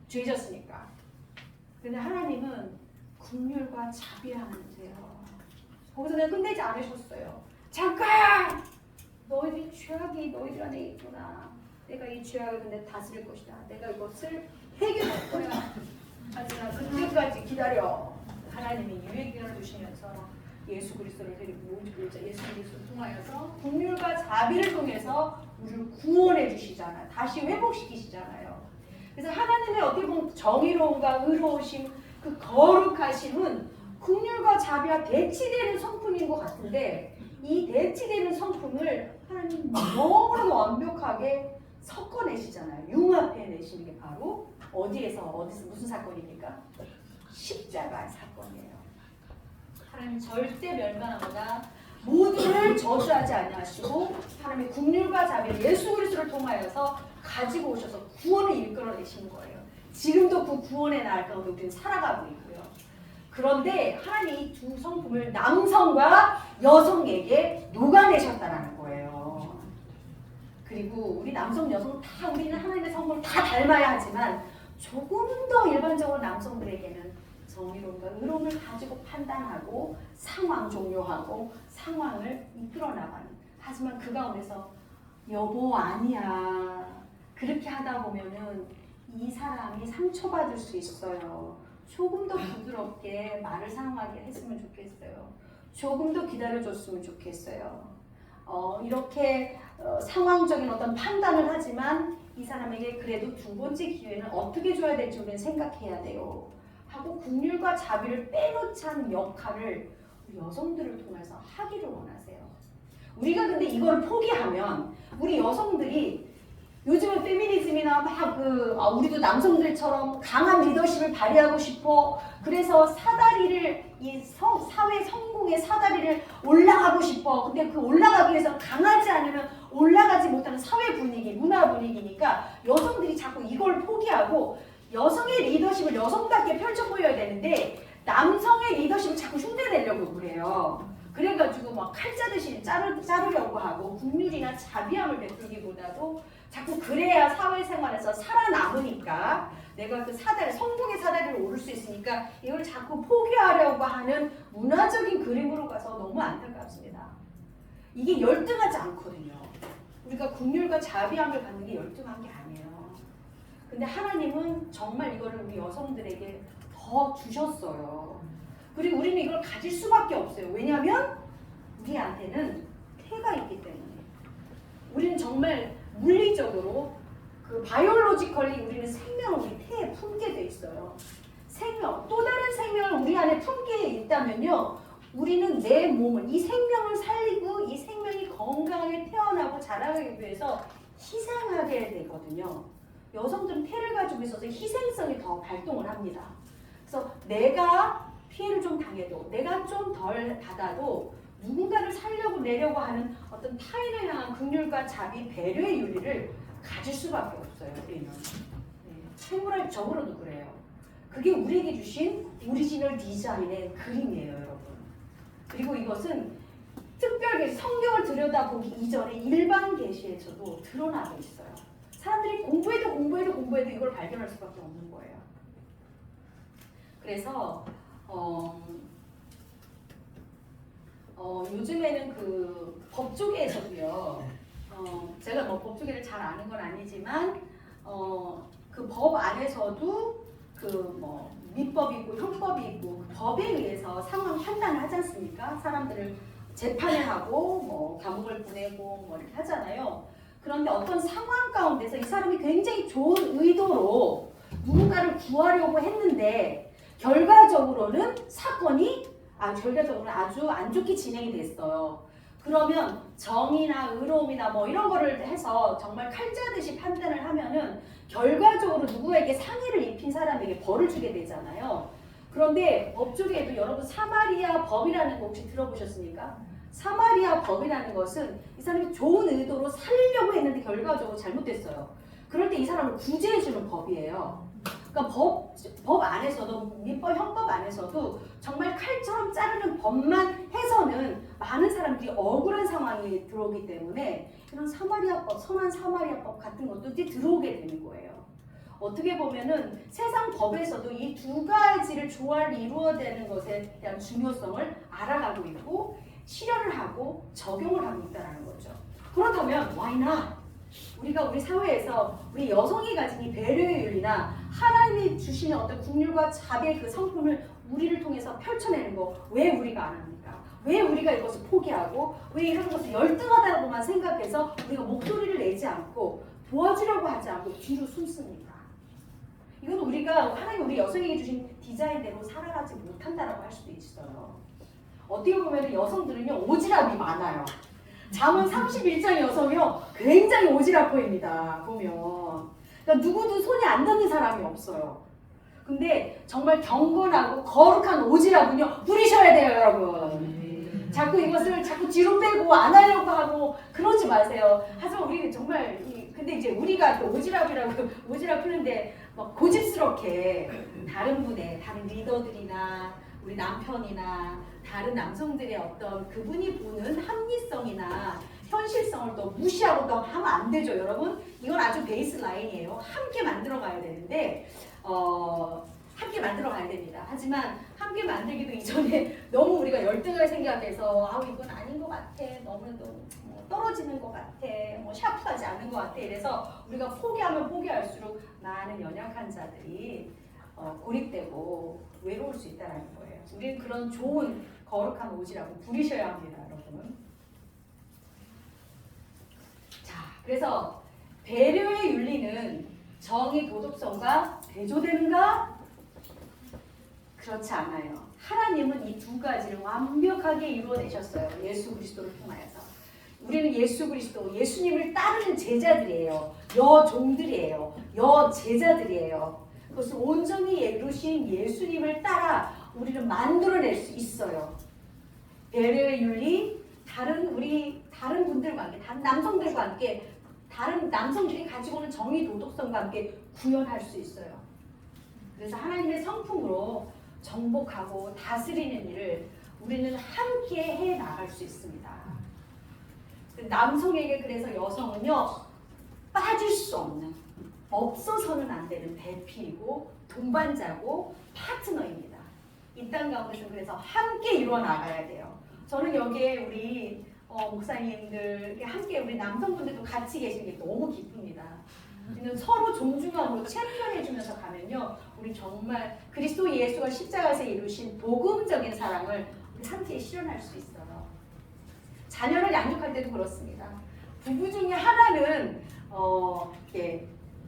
죄 졌으니까. 근데 하나님은 긍휼과 자비하세요. 거기서 그냥 끝내지 않으셨어요. 잠깐! 너희들 죄악이 너희들 안에 있구나. 내가 이 죄악을 근데 다스릴 것이다. 내가 이것을 해결할 거야. 하지만 그때까지 기다려. 하나님이 유예기간을 주시면서 예수 그리스도를 데리고 예수 그리스도를 통하여서 긍휼과 자비를 통해서 우리를 구원해 주시잖아요. 다시 회복시키시잖아요. 그래서 하나님의 어떻게 보면 정의로움과 의로우심, 그 거룩하심은 긍휼과 자비와 대치되는 성품인 것 같은데 이 대치되는 성품을 하나님 너무나도 완벽하게 섞어내시잖아요. 융합해내시는 게 바로 어디서 무슨 사건입니까? 십자가의 사건이에요. 하나님 절대 멸망하거나 모두를 저주하지 아니하시고 하나님의 긍휼과 자비를 예수 그리스도를 통하여서 가지고 오셔서 구원을 이끌어내시는 거예요. 지금도 그 구원의 날 가운데 우리는 살아가고 있고요. 그런데 하나님이 이 두 성품을 남성과 여성에게 녹아내셨다라는 거예요. 그리고 우리 남성, 여성 다 우리는 하나님의 성품을 다 닮아야 하지만 조금 더 일반적으로 남성들에게는 정의로움과 의로움을 가지고 판단하고 상황 종료하고 상황을 이끌어 나가는. 하지만 그 가운데서 여보 아니야. 그렇게 하다 보면은 이 사람이 상처받을 수 있어요. 조금 더 부드럽게 말을 사용하게 했으면 좋겠어요. 조금 더 기다려줬으면 좋겠어요. 이렇게 상황적인 어떤 판단을 하지만 이 사람에게 그래도 두 번째 기회는 어떻게 줘야 될지 우리는 생각해야 돼요. 하고 긍휼과 자비를 빼놓지 않은 역할을 우리 여성들을 통해서 하기를 원하세요. 우리가 근데 이걸 포기하면 우리 여성들이 요즘은 페미니즘이나 막 우리도 남성들처럼 강한 리더십을 발휘하고 싶어. 그래서 사다리를 사회 성공의 사다리를 올라가고 싶어. 근데 그 올라가기 위해서 강하지 않으면 올라가지 못하는 사회 분위기, 문화 분위기니까 여성들이 자꾸 이걸 포기하고 여성의 리더십을 여성답게 펼쳐 보여야 되는데 남성의 리더십을 자꾸 흉내내려고 그래요. 그래가지고 막 칼자듯이 자르려고 하고 긍휼이나 자비함을 베풀기보다도 자꾸 그래야 사회생활에서 살아남으니까 내가 그 성공의 사다리를 오를 수 있으니까 이걸 자꾸 포기하려고 하는 문화적인 그림으로 가서 너무 안타깝습니다. 이게 열등하지 않거든요. 우리가 긍휼과 자비함을 갖는 게 열등한 게 아니에요. 근데 하나님은 정말 이거를 우리 여성들에게 더 주셨어요. 그리고 우리는 이걸 가질 수밖에 없어요. 왜냐하면 우리한테는 태가 있기 때문에. 우리는 정말 물리적으로 바이올로지컬리 우리는 생명을 우리 태에 품게 돼 있어요. 생명, 또 다른 생명을 우리 안에 품게 있다면요. 우리는 내 몸을, 이 생명을 살리고 이 생명이 건강하게 태어나고 자라기 위해서 희생하게 되거든요. 여성들은 태를 가지고 있어서 희생성이 더 발동을 합니다. 그래서 내가 피해를 좀 당해도 내가 좀 덜 받아도 누군가를 살려고 내려고 하는 어떤 타인을 향한 긍휼과 자비, 배려의 윤리를 가질 수밖에 없어요. 우리는. 생물학적으로도 그래요. 그게 우리에게 주신 오리지널 디자인의 그림이에요, 여러분. 그리고 이것은 특별히 성경을 들여다보기 이전에 일반 계시에서도 드러나고 있어요. 사람들이 공부해도 이걸 발견할 수밖에 없는 거예요. 그래서 요즘에는 그 법조계에서도요. 제가 뭐 법조계를 잘 아는 건 아니지만 그 법 안에서도 그 뭐 민법이 있고 형법이 있고 그 법에 의해서 상황 판단을 하지 않습니까? 사람들을 재판을 하고 뭐 감옥을 보내고 뭐 이렇게 하잖아요. 그런데 어떤 상황 가운데서 이 사람이 굉장히 좋은 의도로 누군가를 구하려고 했는데 결과적으로는 사건이 아주 안 좋게 진행이 됐어요. 그러면 정의나 의로움이나 뭐 이런 거를 해서 정말 칼자듯이 판단을 하면은 결과적으로 누구에게 상해를 입힌 사람에게 벌을 주게 되잖아요. 그런데 법조계에도 여러분 사마리아 법이라는 거 혹시 들어보셨습니까? 사마리아 법이라는 것은 이 사람이 좋은 의도로 살리려고 했는데 결과적으로 잘못됐어요. 그럴 때 이 사람을 구제해주는 법이에요. 그러니까 법 안에서도 민법, 형법 안에서도 정말 칼처럼 자르는 법만 해서는 많은 사람들이 억울한 상황이 들어오기 때문에 이런 사마리아법, 선한 사마리아법 같은 것도 이제 들어오게 되는 거예요. 어떻게 보면은 세상 법에서도 이 두 가지를 조화를 이루어내는 것에 대한 중요성을 알아가고 있고 실현을 하고 적용을 하고 있다는 거죠. 그렇다면 why not? 우리가 우리 사회에서 우리 여성이 가진 이 배려의 윤리나 하나님이 주시는 어떤 긍휼과 자비의 그 성품을 우리를 통해서 펼쳐내는 거 왜 우리가 안 합니까? 왜 우리가 이것을 포기하고 왜 이런 것을 열등하다고만 생각해서 우리가 목소리를 내지 않고 도와주려고 하지 않고 뒤로 숨습니까? 이건 우리가 하나님 우리 여성에게 주신 디자인대로 살아가지 못한다라고 할 수도 있어요. 어떻게 보면 여성들은요 오지랖이 많아요. 잠언 31장 여성이요 굉장히 오지랖보입니다. 보면 그러니까 누구도 손이 안 닿는 사람이 없어요. 근데 정말 경건하고 거룩한 오지랖은요 부리셔야 돼요, 여러분. 자꾸 이것을 자꾸 뒤로 빼고 안 하려고 하고 그러지 마세요. 하지만 우리는 정말 근데 이제 우리가 또 오지랖 푸는데 막 고집스럽게 다른 리더들이나 우리 남편이나 다른 남성들의 어떤 그분이 보는 합리성이나 현실성을 또 무시하고 또 하면 안 되죠, 여러분. 이건 아주 베이스 라인이에요. 함께 만들어 가야 되는데 함께 만들어 가야 됩니다. 하지만 함께 만들기도 이전에 너무 우리가 열등할 생각해서 이건 아닌 것 같아, 너무도 떨어지는 것 같아, 샤프하지 않은 것 같아, 이래서 우리가 포기하면 포기할수록 많은 연약한 자들이 고립되고 외로울 수 있다는 거예요. 우리는 그런 좋은 거룩한 오지라고 부리셔야 합니다, 여러분. 자, 그래서 배려의 윤리는 정의 도덕성과 대조되는가? 그렇지 않아요. 하나님은 이 두 가지를 완벽하게 이루어내셨어요. 예수 그리스도를 통하여서. 우리는 예수 그리스도, 예수님을 따르는 제자들이에요. 여종들이에요. 여제자들이에요. 그것을 온전히 이루신 예수님을 따라 우리는 만들어낼 수 있어요. 배려의 윤리, 다른 분들과 함께, 다른 남성들과 함께, 다른 남성들이 가지고 오는 정의 도덕성과 함께 구현할 수 있어요. 그래서 하나님의 성품으로 정복하고 다스리는 일을 우리는 함께 해 나갈 수 있습니다. 남성에게 그래서 여성은요, 빠질 수 없는, 없어서는 안 되는 배필이고 동반자고 파트너입니다. 이 땅 가운데서 그래서 함께 이루어 나가야 돼요. 저는 여기에 우리 목사님들 함께 우리 남성분들도 같이 계신 게 너무 기쁩니다. 우리는 서로 존중함으로 챔피언해주면서 가면요, 우리 정말 그리스도 예수가 십자가에서 이루신 복음적인 사랑을 우리 함께 실현할 수 있어요. 자녀를 양육할 때도 그렇습니다. 부부 중에 하나는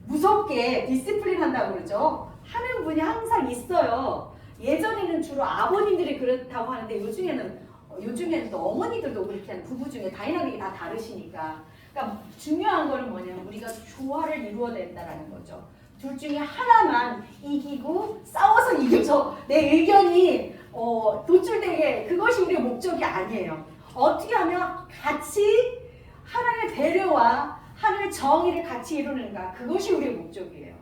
무섭게 디시플린 한다고 그러죠. 하는 분이 항상 있어요. 예전에는 주로 아버님들이 그렇다고 하는데 요즘에는 또 어머니들도 그렇게 하는, 부부 중에 다이나믹이 다 다르시니까. 그러니까 중요한 거는 뭐냐면 우리가 조화를 이루어낸다라는 거죠. 둘 중에 하나만 이기고 싸워서 이겨서 내 의견이 도출되게, 그것이 우리의 목적이 아니에요. 어떻게 하면 같이 하나님의 배려와 하나님의 정의를 같이 이루는가, 그것이 우리의 목적이에요.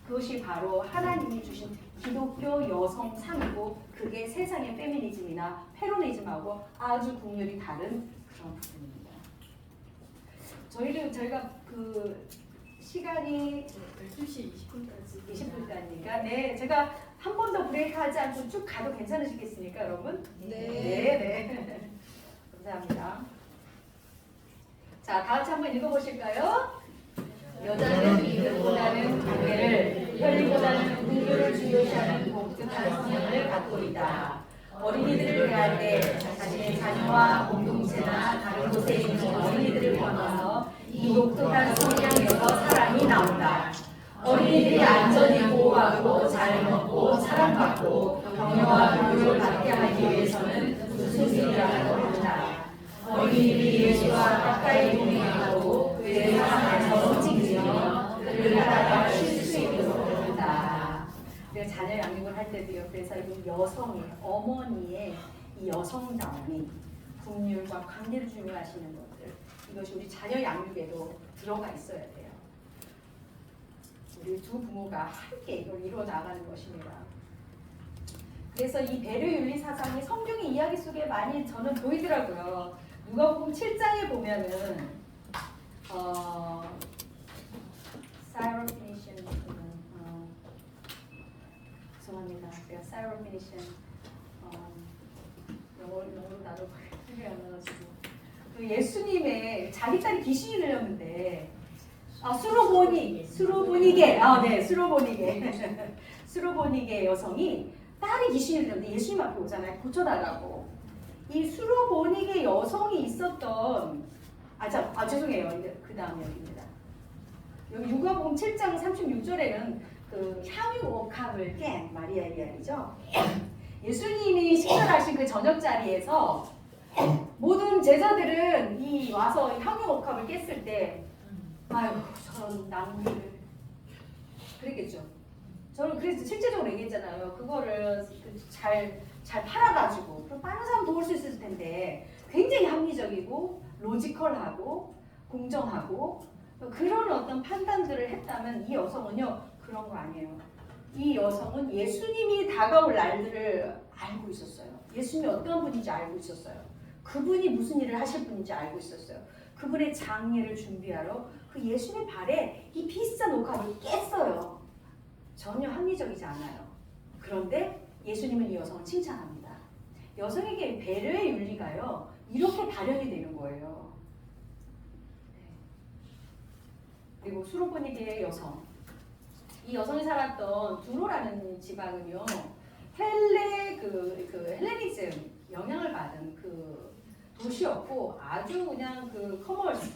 그것이 바로 하나님이 주신 기독교 여성상이고, 그게 세상의 페미니즘이나 페로니즘하고 아주 국률이 다른 그런 부분입니다. 저희가 그 시간이 12시 20분까지 20분까지니까 제가 한 번 더 브레이크 하지 않고 쭉 가도 괜찮으시겠습니까, 여러분? 네. 감사합니다. 자, 다 같이 한번 읽어보실까요? 여자는 이득보다는 관계를, 혈리보다는 궁교를 중요시하는 독특한 성향을 갖고 있다. 어린이들을 대할 때 자신의 자녀와 공동체나 다른 곳에 있는 어린이들을 보면서 이 독특한 성향에서 사랑이 나온다. 어린이들이 안전히 보호하고 잘 먹고 사랑받고 격려와 교육을 받게 하기 위해서는 무슨 일이라는 걸 한다. 어린이들이 예수와 가까이 동행하고 그의 사랑 안에서 움직이며 그를 따라가 쉴 수 있도록 한다. 우리가 자녀 양육을 할 때도요, 그래서 이 여성의, 어머니의 이 여성다움이 국률과 관계를 중요하시는 것들, 이것이 우리 자녀 양육에도 들어가 있어야 돼요. 우리 두 부모가 함께 이걸 이루어 나가는 것입니다. 그래서 이 배려 윤리 사상이 성경의 이야기 속에 많이 저는 보이더라고요. 누가복음 7장에 보면은 사이로피니션, 죄송합니다. 제가 사이로피니션 영어로 나도 기억이 안 나가지고, 그 예수님의 자기 딸이 귀신이 들렸는데, 수로보니게 여성이 딸이 귀신이 들렸는데 예수님 앞에 오잖아요. 고쳐달라고. 이 수로보니게 여성이 있었던, 죄송해요. 그 다음 여기입니다. 여기 누가복음 7장 36절에는 그 향유옥합을 깬 마리아이죠. 예수님이 식사하신 그 저녁 자리에서 모든 제자들은 와서 향유옥합을 깼을 때, 아유, 저런 낭비를, 그랬겠죠. 저는 그래서 실제적으로 얘기했잖아요. 그거를 잘 팔아가지고 많은 사람 도울 수 있을 텐데, 굉장히 합리적이고 로지컬하고 공정하고 그런 어떤 판단들을 했다면, 이 여성은요, 그런 거 아니에요. 이 여성은 예수님이 다가올 날들을 알고 있었어요. 예수님이 어떤 분인지 알고 있었어요. 그분이 무슨 일을 하실 분인지 알고 있었어요. 그분의 장례를 준비하러 그 예수님의 발에 이 비싼 옷가를 깼어요. 전혀 합리적이지 않아요. 그런데 예수님은 이 여성을 칭찬합니다. 여성에게 배려의 윤리가요, 이렇게 발현이 되는 거예요. 그리고 수로보니게의 여성, 이 여성이 살았던 두로라는 지방은요, 헬레니즘 영향을 받은 그 도시였고, 아주 그냥 그 커머스,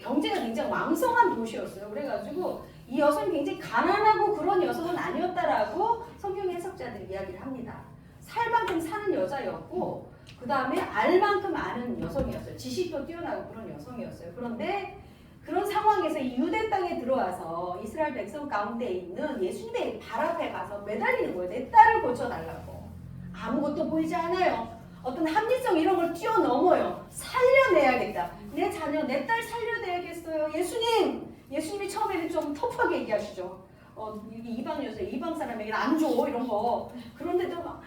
경제가 굉장히 왕성한 도시였어요. 그래가지고 이 여성이 굉장히 가난하고 그런 여성은 아니었다라고 성경 해석자들이 이야기를 합니다. 살 만큼 사는 여자였고, 그 다음에 알 만큼 아는 여성이었어요. 지식도 뛰어나고 그런 여성이었어요. 그런데 그런 상황에서 이 유대 땅에 들어와서 이스라엘 백성 가운데 있는 예수님의 발 앞에 가서 매달리는 거예요. 내 딸을 고쳐달라고. 아무것도 보이지 않아요. 어떤 합리성 이런 걸 뛰어넘어요. 살려내야겠다. 내 자녀, 내 딸 살려내야겠어요. 예수님! 예수님이 처음에는 좀 터프하게 얘기하시죠. 이방 여자, 이방 사람에게는 안 줘, 이런 거. 그런데도 막,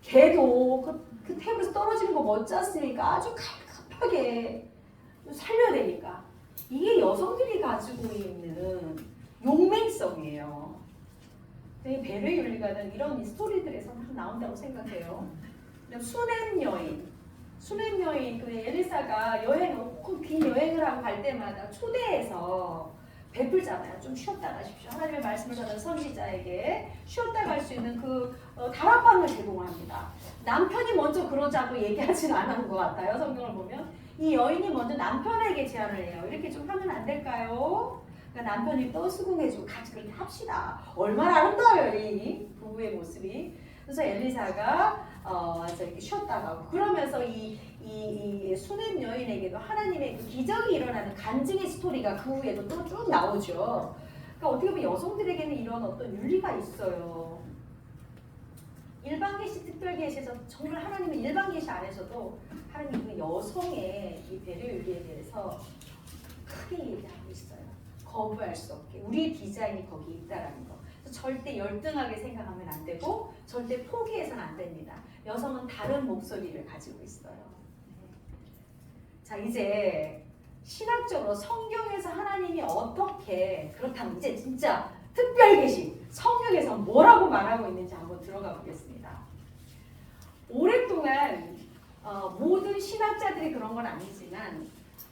걔도 그 테이블에서 떨어지는 거 멋졌으니까 아주 갑갑하게 살려야 되니까. 이게 여성들이 가지고 있는 용맹성이에요. 배려의 윤리가는 이런 스토리들에서 나온다고 생각해요. 수냄 여인, 그 엘리사가 긴 여행을 하고 갈 때마다 초대해서 베풀잖아요. 좀 쉬었다 가십시오. 하나님의 말씀을 전하는 선지자에게 쉬었다 갈 수 있는 그 다락방을 제공합니다. 남편이 먼저 그러자고 얘기하진 않은 것 같아요. 성경을 보면 이 여인이 먼저 남편에게 제안을 해요. 이렇게 좀 하면 안 될까요? 그러니까 남편이 또 수긍해주고 같이 그렇게 합시다. 얼마나 아름다워요, 이 부부의 모습이. 그래서 엘리사가 이렇게 쉬었다 가고, 그러면서 이 수냄 여인에게도 하나님의 그 기적이 일어나는 간증의 스토리가 그 후에도 또 쭉 나오죠. 그러니까 어떻게 보면 여성들에게는 이런 어떤 윤리가 있어요. 일반 계시, 특별 계시에서 정말 하나님은 일반 계시 안에서도 하나님은 여성의 이 배려 윤리에 대해서 크게 얘기하고 있어요. 거부할 수 없게 우리의 디자인이 거기 있다라는 거. 절대 열등하게 생각하면 안 되고 절대 포기해서는 안 됩니다. 여성은 다른 목소리를 가지고 있어요. 자, 이제 신학적으로 성경에서 하나님이 어떻게, 그렇다면 이제 진짜 특별 계시, 성경에서 뭐라고 말하고 있는지 한번 들어가 보겠습니다. 오랫동안 모든 신학자들이 그런 건 아니지만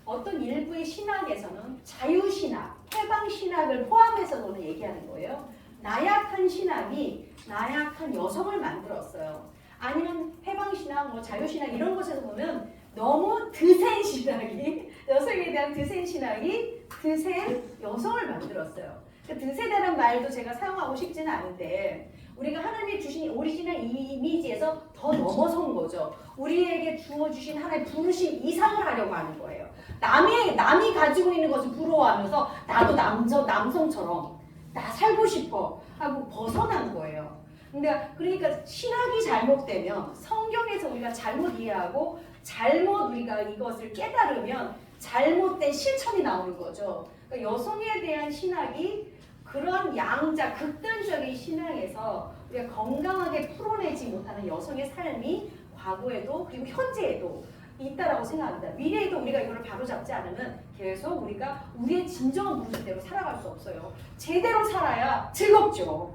어떤 일부의 신학에서는 자유신학, 해방신학을 포함해서 오늘 얘기하는 거예요. 나약한 신학이 나약한 여성을 만들었어요. 아니면 해방신학, 자유신학 이런 곳에서 보면 너무 드센 신학이, 여성에 대한 드센 신학이 드센 여성을 만들었어요. 드세다는 말도 제가 사용하고 싶지는 않은데 우리가 하나님이 주신 오리지널 이미지에서 더 넘어선 거죠. 우리에게 주어주신 하나님의 부르심 이상을 하려고 하는 거예요. 남이 가지고 있는 것을 부러워하면서 나도 남성처럼 나 살고 싶어 하고 벗어난 거예요. 그러니까 신학이 잘못되면 성경에서 우리가 잘못 이해하고 잘못 우리가 이것을 깨달으면 잘못된 실천이 나오는 거죠. 그러니까 여성에 대한 신학이 그런 양자 극단적인 신앙에서 우리가 건강하게 풀어내지 못하는 여성의 삶이 과거에도 그리고 현재에도 있다라고 생각합니다. 미래에도 우리가 이거를 바로잡지 않으면 계속 우리가 우리의 진정한 모습대로 살아갈 수 없어요. 제대로 살아야 즐겁죠.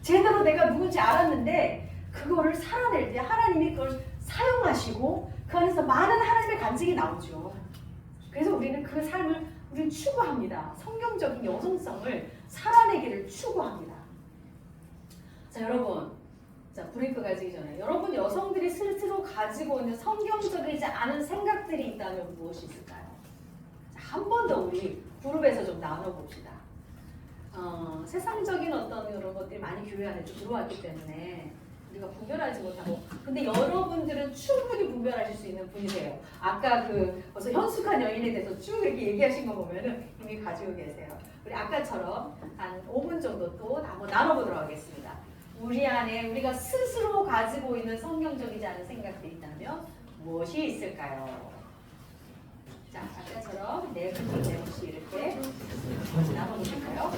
제대로 내가 누군지 알았는데 그거를 살아낼 때 하나님이 그걸 사용하시고 그 안에서 많은 하나님의 간증이 나오죠. 그래서 우리는 그 삶을 우리는 추구합니다. 성경적인 여성성을 살아내기를 추구합니다. 자, 여러분, 브레이크 가지기 전에 여러분 여성들이 스스로 가지고 있는 성경적이지 않은 생각들이 있다면 무엇이 있을까요? 한 번 더 우리 그룹에서 좀 나눠봅시다. 세상적인 어떤 이런 것들이 많이 교회 안에 좀 들어왔기 때문에 우리가 분별하지 못하고, 근데 여러분들은 충분히 분별하실 수 있는 분이세요. 아까 벌써 현숙한 여인에 대해서 쭉 이렇게 얘기하신 거 보면은 이미 가지고 계세요. 우리 아까처럼 한 5분 정도 또 한번 나눠보도록 하겠습니다. 우리 안에 우리가 스스로 가지고 있는 성경적이지 않은 생각들이 있다면 무엇이 있을까요? 자, 아까처럼 네 분씩 이렇게 나눠보실까요?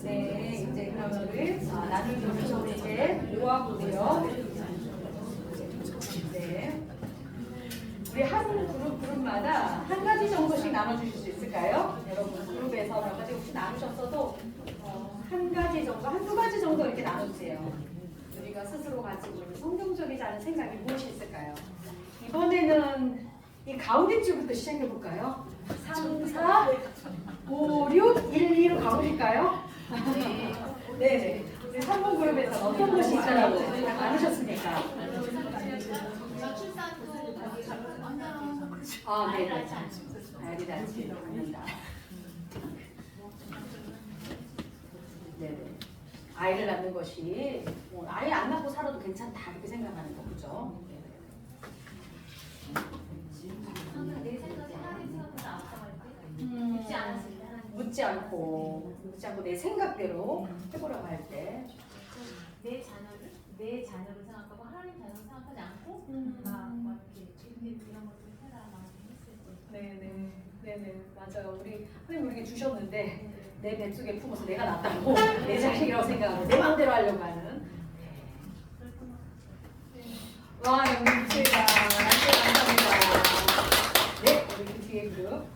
네, 이제 그러면은 나눌 교수는 이제 모아보고요. 네, 우리 한 그룹마다 한 가지 정도씩 나눠주실 수 있을까요? 여러분 그룹에서 몇 가지 혹시 나누셨어도 한 가지 정도, 한두 가지 정도 이렇게 나눠주세요. 우리가 스스로 가지고 있는 성경적이지 않은 생각이 무엇이 있을까요? 이번에는 이 가운데 줄부터 시작해 볼까요? 3, 4, 5, 6, 1, 2로 가보실까요? 네, 우리 3번 그룹에서 어떤 것이 있다라고 나누셨습니까? 아, 네, 네. 알게 않지 않는다. 네네. 아이를 낳는 것이 뭐 아이 안 낳고 살아도 괜찮다 이렇게 생각하는 거 그죠? 내 생각에 하나님 생각보다 아까울 때 묻지 않았을 때 하나님 묻지 않고 내 생각대로 해보라고 할 때. 내 자녀를 생각하고 하나님 자녀를 생각하지 않고 막 이렇게 이런 것들을 해라 막 했을 때 네네. 맞아요. 우리 하나님 우리에게 주셨는데 내 뱃속에 품어서 내가 낫다고 내 자식이라고 생각하고 내 마음대로 하려고 하는. 와, 영민 씨가 감사합니다. 네, 우리 그 뒤에 그룹.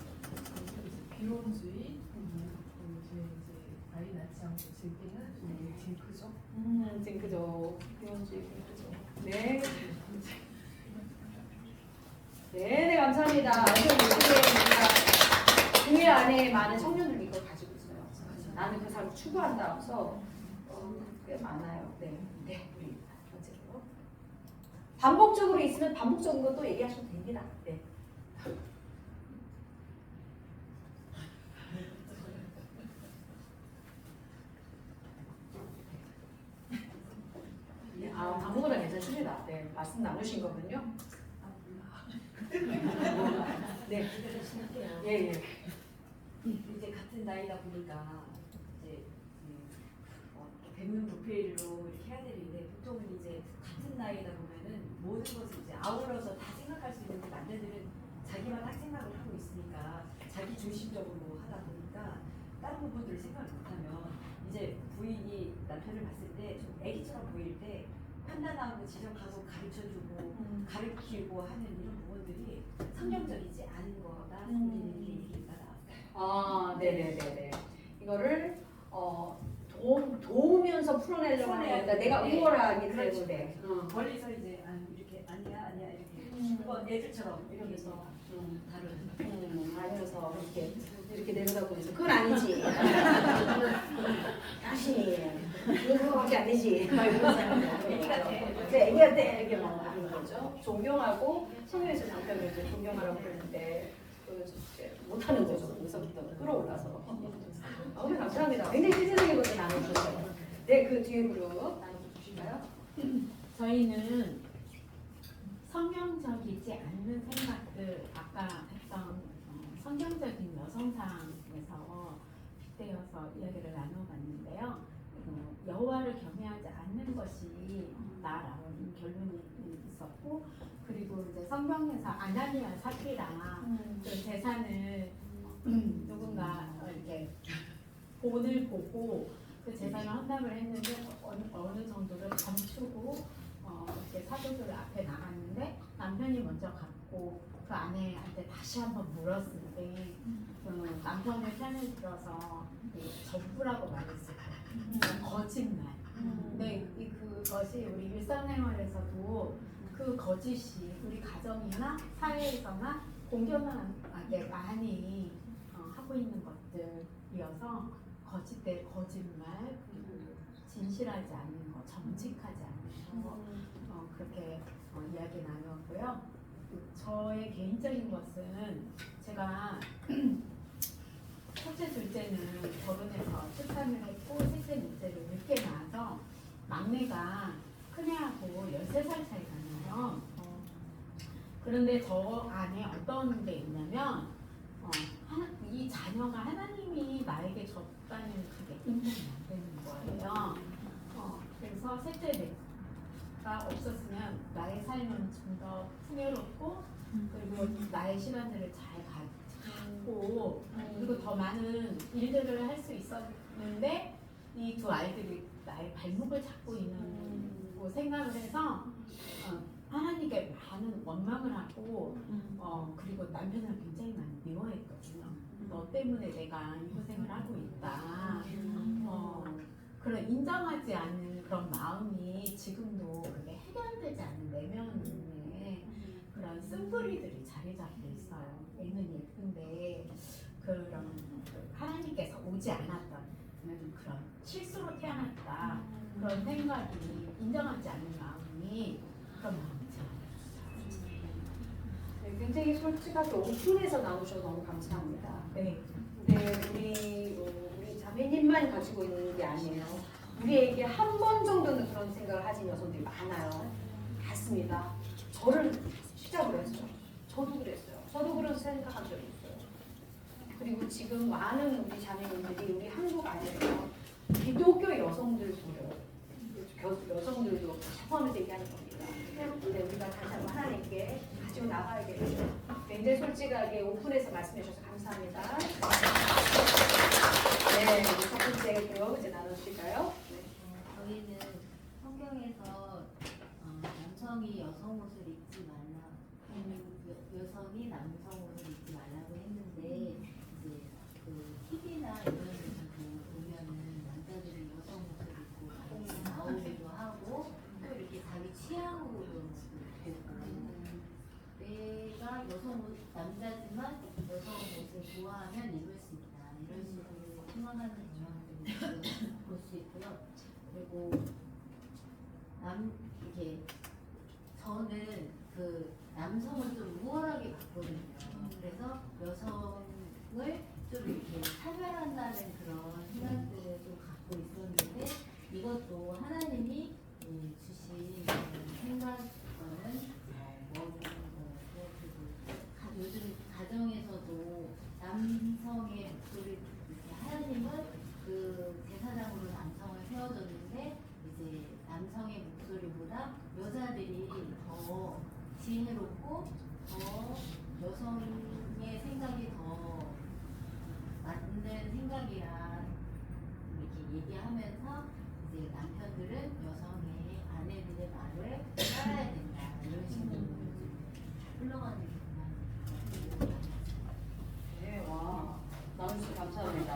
비혼주의, 이제 아이 낳지 않고 즐기는 우리 딩크족. 징크죠. 비혼주의 징크죠. 네. 네, 감사합니다. 교회 안에 많은 청년들이 이걸 가지고 있어요. 나는 그 사람을 추구한다 하면서 꽤 많아요. 네, 네, 우리 번째로 반복적으로 있으면 반복적인 것도 얘기하셔도 됩니다. 네. 아무거나 괜찮습니다. 네, 말씀 나누신 거군요. 네. 예, 예. 이제 같은 나이다 보니까 이제 배문 부패로 이렇게 해야 되는데 보통은 이제 같은 나이다 보면은 모든 것을 이제 아우러서 다 생각할 수 있는데 남자들은 자기만 딱 생각을 하고 있으니까 자기 중심적으로 하다 보니까 다른 부분들을 생각을 못하면 이제 부인이 남편을 봤을 때 좀 애기처럼 보일 때 판단하고 지적하고 가르쳐주고 가르치고 하는 이런 부분들이 성경적이지 않은 거다라는 얘기가 나왔어요. 네네네네. 이거를 도우면서 풀어내려고 하는 거다. 내가 네. 우월하기 그렇죠. 때문에. 멀리서 이제 이렇게 아니야 이렇게 그건 애들처럼 이러면서 다른 아니면서 이렇게 내려다보면서 그건 아니지. 다시 그거밖에 안 되지. 막 이러면서 애기 같아. 네, 애기 같아 이렇게 막 하는 거죠. 존경하고 성경에서 장편을 이제 존경하라고 그러는데 못하는 거죠. 거기서부터 끌어올라서. 오늘 감사합니다. 굉장히 실질적인 것들 나눠주셨어요. 네, 그 뒤에 그룹 나눠주실까요? 저희는 성경적이지 않는 생각들 아까 했던 성경적인 여성상에서 빗대어서 이야기를 나눠봤는데요. 여호와를 경외하지 않는 것이 나라는 결론이 있었고, 그리고 이제 성경에서 아나니아 삽비라 그 재산을 누군가 이렇게 본을 보고 그 재산을 헌납을 했는데 어느 정도를 감추고 이렇게 사도들 앞에 나갔는데 남편이 먼저 갔고 그 아내한테 다시 한번 물었을 때 남편의 편을 들어서 전부라고 말했을 때 거짓말. 근데 그것이 우리 일상생활에서도 그 거짓이 우리 가정이나 사회에서나 공경하게 많이 하고 있는 것들이어서 거짓말, 그리고 진실하지 않는 거, 정직하지 않는 거 그렇게 이야기 나누었고요. 저의 개인적인 것은 제가 첫째, 둘째는 결혼해서 출산을 했고 셋째, 넷째를 늦게 낳아서 막내가 큰애하고 13살 차이가 나요. 그런데 저 안에 어떤 게 있냐면 이 자녀가 하나님이 나에게 줬다는 그게 인정이 안 되는 거예요. 그래서 셋째, 넷째가 없었으면 나의 삶은 좀 더 풍요롭고 그리고 나의 시간들을 잘 갖고 그리고 더 많은 일들을 할 수 있었는데 이 두 아이들이 나의 발목을 잡고 있는 생각을 해서 하나님께 많은 원망을 하고 그리고 남편을 굉장히 많이 미워했거든요. 너 때문에 내가 이 고생을 하고 있다. 그런 인정하지 않는 그런 마음이 지금도 그게 해결되지 않는 내면에 그런 쓴뿌리들이 자리 잡고 있어요. 얘는 예쁜데 그런 하나님께서 오지 않았던 그런 실수로 태어났다. 그런 생각이 인정하지 않는 마음이 그런 마음이 네, 굉장히 솔직하게 오픈해서 나오셔서 너무 감사합니다. 네. 근데 우리 자매님만 가지고 있는 게 아니에요. 우리에게 한 번 정도는 그런 생각을 하신 여성들이 많아요. 맞습니다. 저를 시작으로 했죠. 저도 그랬어요. 저도 그런 생각한 적이 있어요. 그리고 지금 많은 우리 자매님들이 우리 한국 안에서 기독교 여성들도 포함해서 얘기하는 겁니다. 근데 우리가 다시 한번 하나님께 가지고 나가야겠죠. 굉장히 솔직하게 오픈해서 말씀해 주셔서 감사합니다. 네, 첫 번째고요. 이제 나눠주실까요? 네. 저희는 성경에서 남성이 여성 옷을 입지 말라, 여성이 남성 옷을 입지 말라고 했는데 이제 그 TV나 이런 데서도 보면은 남자들이 여성 옷을 입고 나오기도 하고 또 이렇게 자기 취향으로 입고 내가 여성 옷 남자지만 여성 옷을 좋아하면 입을 수 있다 이런 식으로 생각하는 경향들을 볼 수 있고요. 그리고 이게 저는 그 남성을 좀 우월하게 봤거든요. 그래서 여성을 좀 이렇게 차별한다는 그런 생각들을 좀 갖고 있었는데 이것도 하나님이 주신 생각과는 요즘 가정에서도 남성의 목소리 하나님은 그 제사장으로 남성을 세워줬는데 이제 남성의 목소리보다 여자들이 더 지혜롭고 더 여성의 생각이 더 맞는 생각이라 이렇게 얘기하면서 이제 남편들은 여성의 아내들의 말을 따라야 된다 이런 식으로 흘러가는 경향이 네, 와, 나눠주셔서 감사합니다.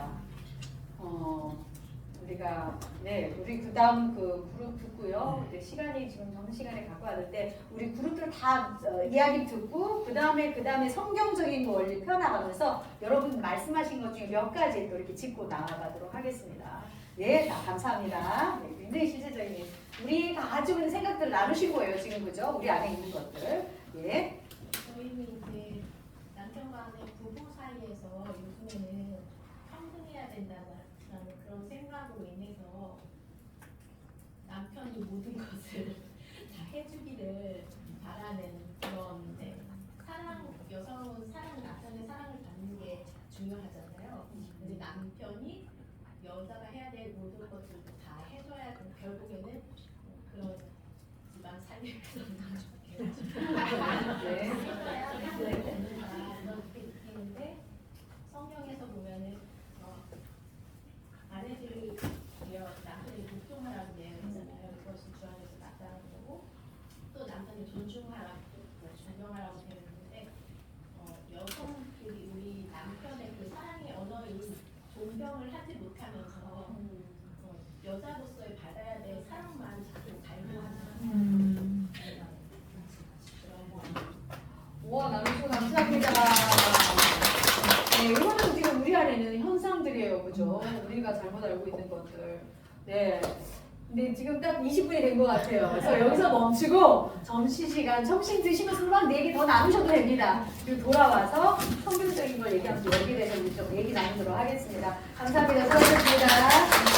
우리 그 다음 그 그룹 듣고요. 이제 시간이 지금 정한 시간에 갖고 왔는데 우리 그룹들 다 이야기 듣고 그 다음에 성경적인 원리 펴나가면서 여러분 말씀하신 것 중에 몇 가지 또 이렇게 짚고 나아가도록 하겠습니다. 네, 감사합니다. 네, 굉장히 실제적인 우리 가지고 있는 생각들을 나누신 거예요, 지금 그죠? 우리 안에 있는 것들. 예. 저희는 이제 남편과 아내 부부 사이에서 요즘에는 평등해야 된다는 그런 생각으로 인해서 남편이 모든 것을 다 해주기를 바라는 그런 여성은 남편의 사랑을 받는 게 중요하잖아요. 근데 남편이 여자가 해야 될 모든 것을 다 해줘야 되는 결국에는 그런 집안 살림에서 이렇게 느끼는데 성경에서 보면은 아내들이 남편이 복종하라고 되어 있잖아요. 그것이 주 안에서 마땅한 거고 또 남편이 존중하라고 되어 있는데 여성들이 우리 남편의 그 사랑의 언어인 존경을 하지 못하면서 여자로서의 받아야 될 사랑만 자꾸 갈구하는 와, 나누셔서 감사합니다. 네, 이거는 지금 우리 안에는 현상들이에요, 그죠? 우리가 잘못 알고 있는 것들. 네. 근데 지금 딱 20분이 된 것 같아요. 그래서 여기서 멈추고 점심시간, 점심 드시면서 막 4개 더 나누셔도 됩니다. 그리고 돌아와서 성경적인 걸 얘기하면서 여기에 대해서 우리 좀 얘기 나누도록 하겠습니다. 감사합니다. 수고하셨습니다.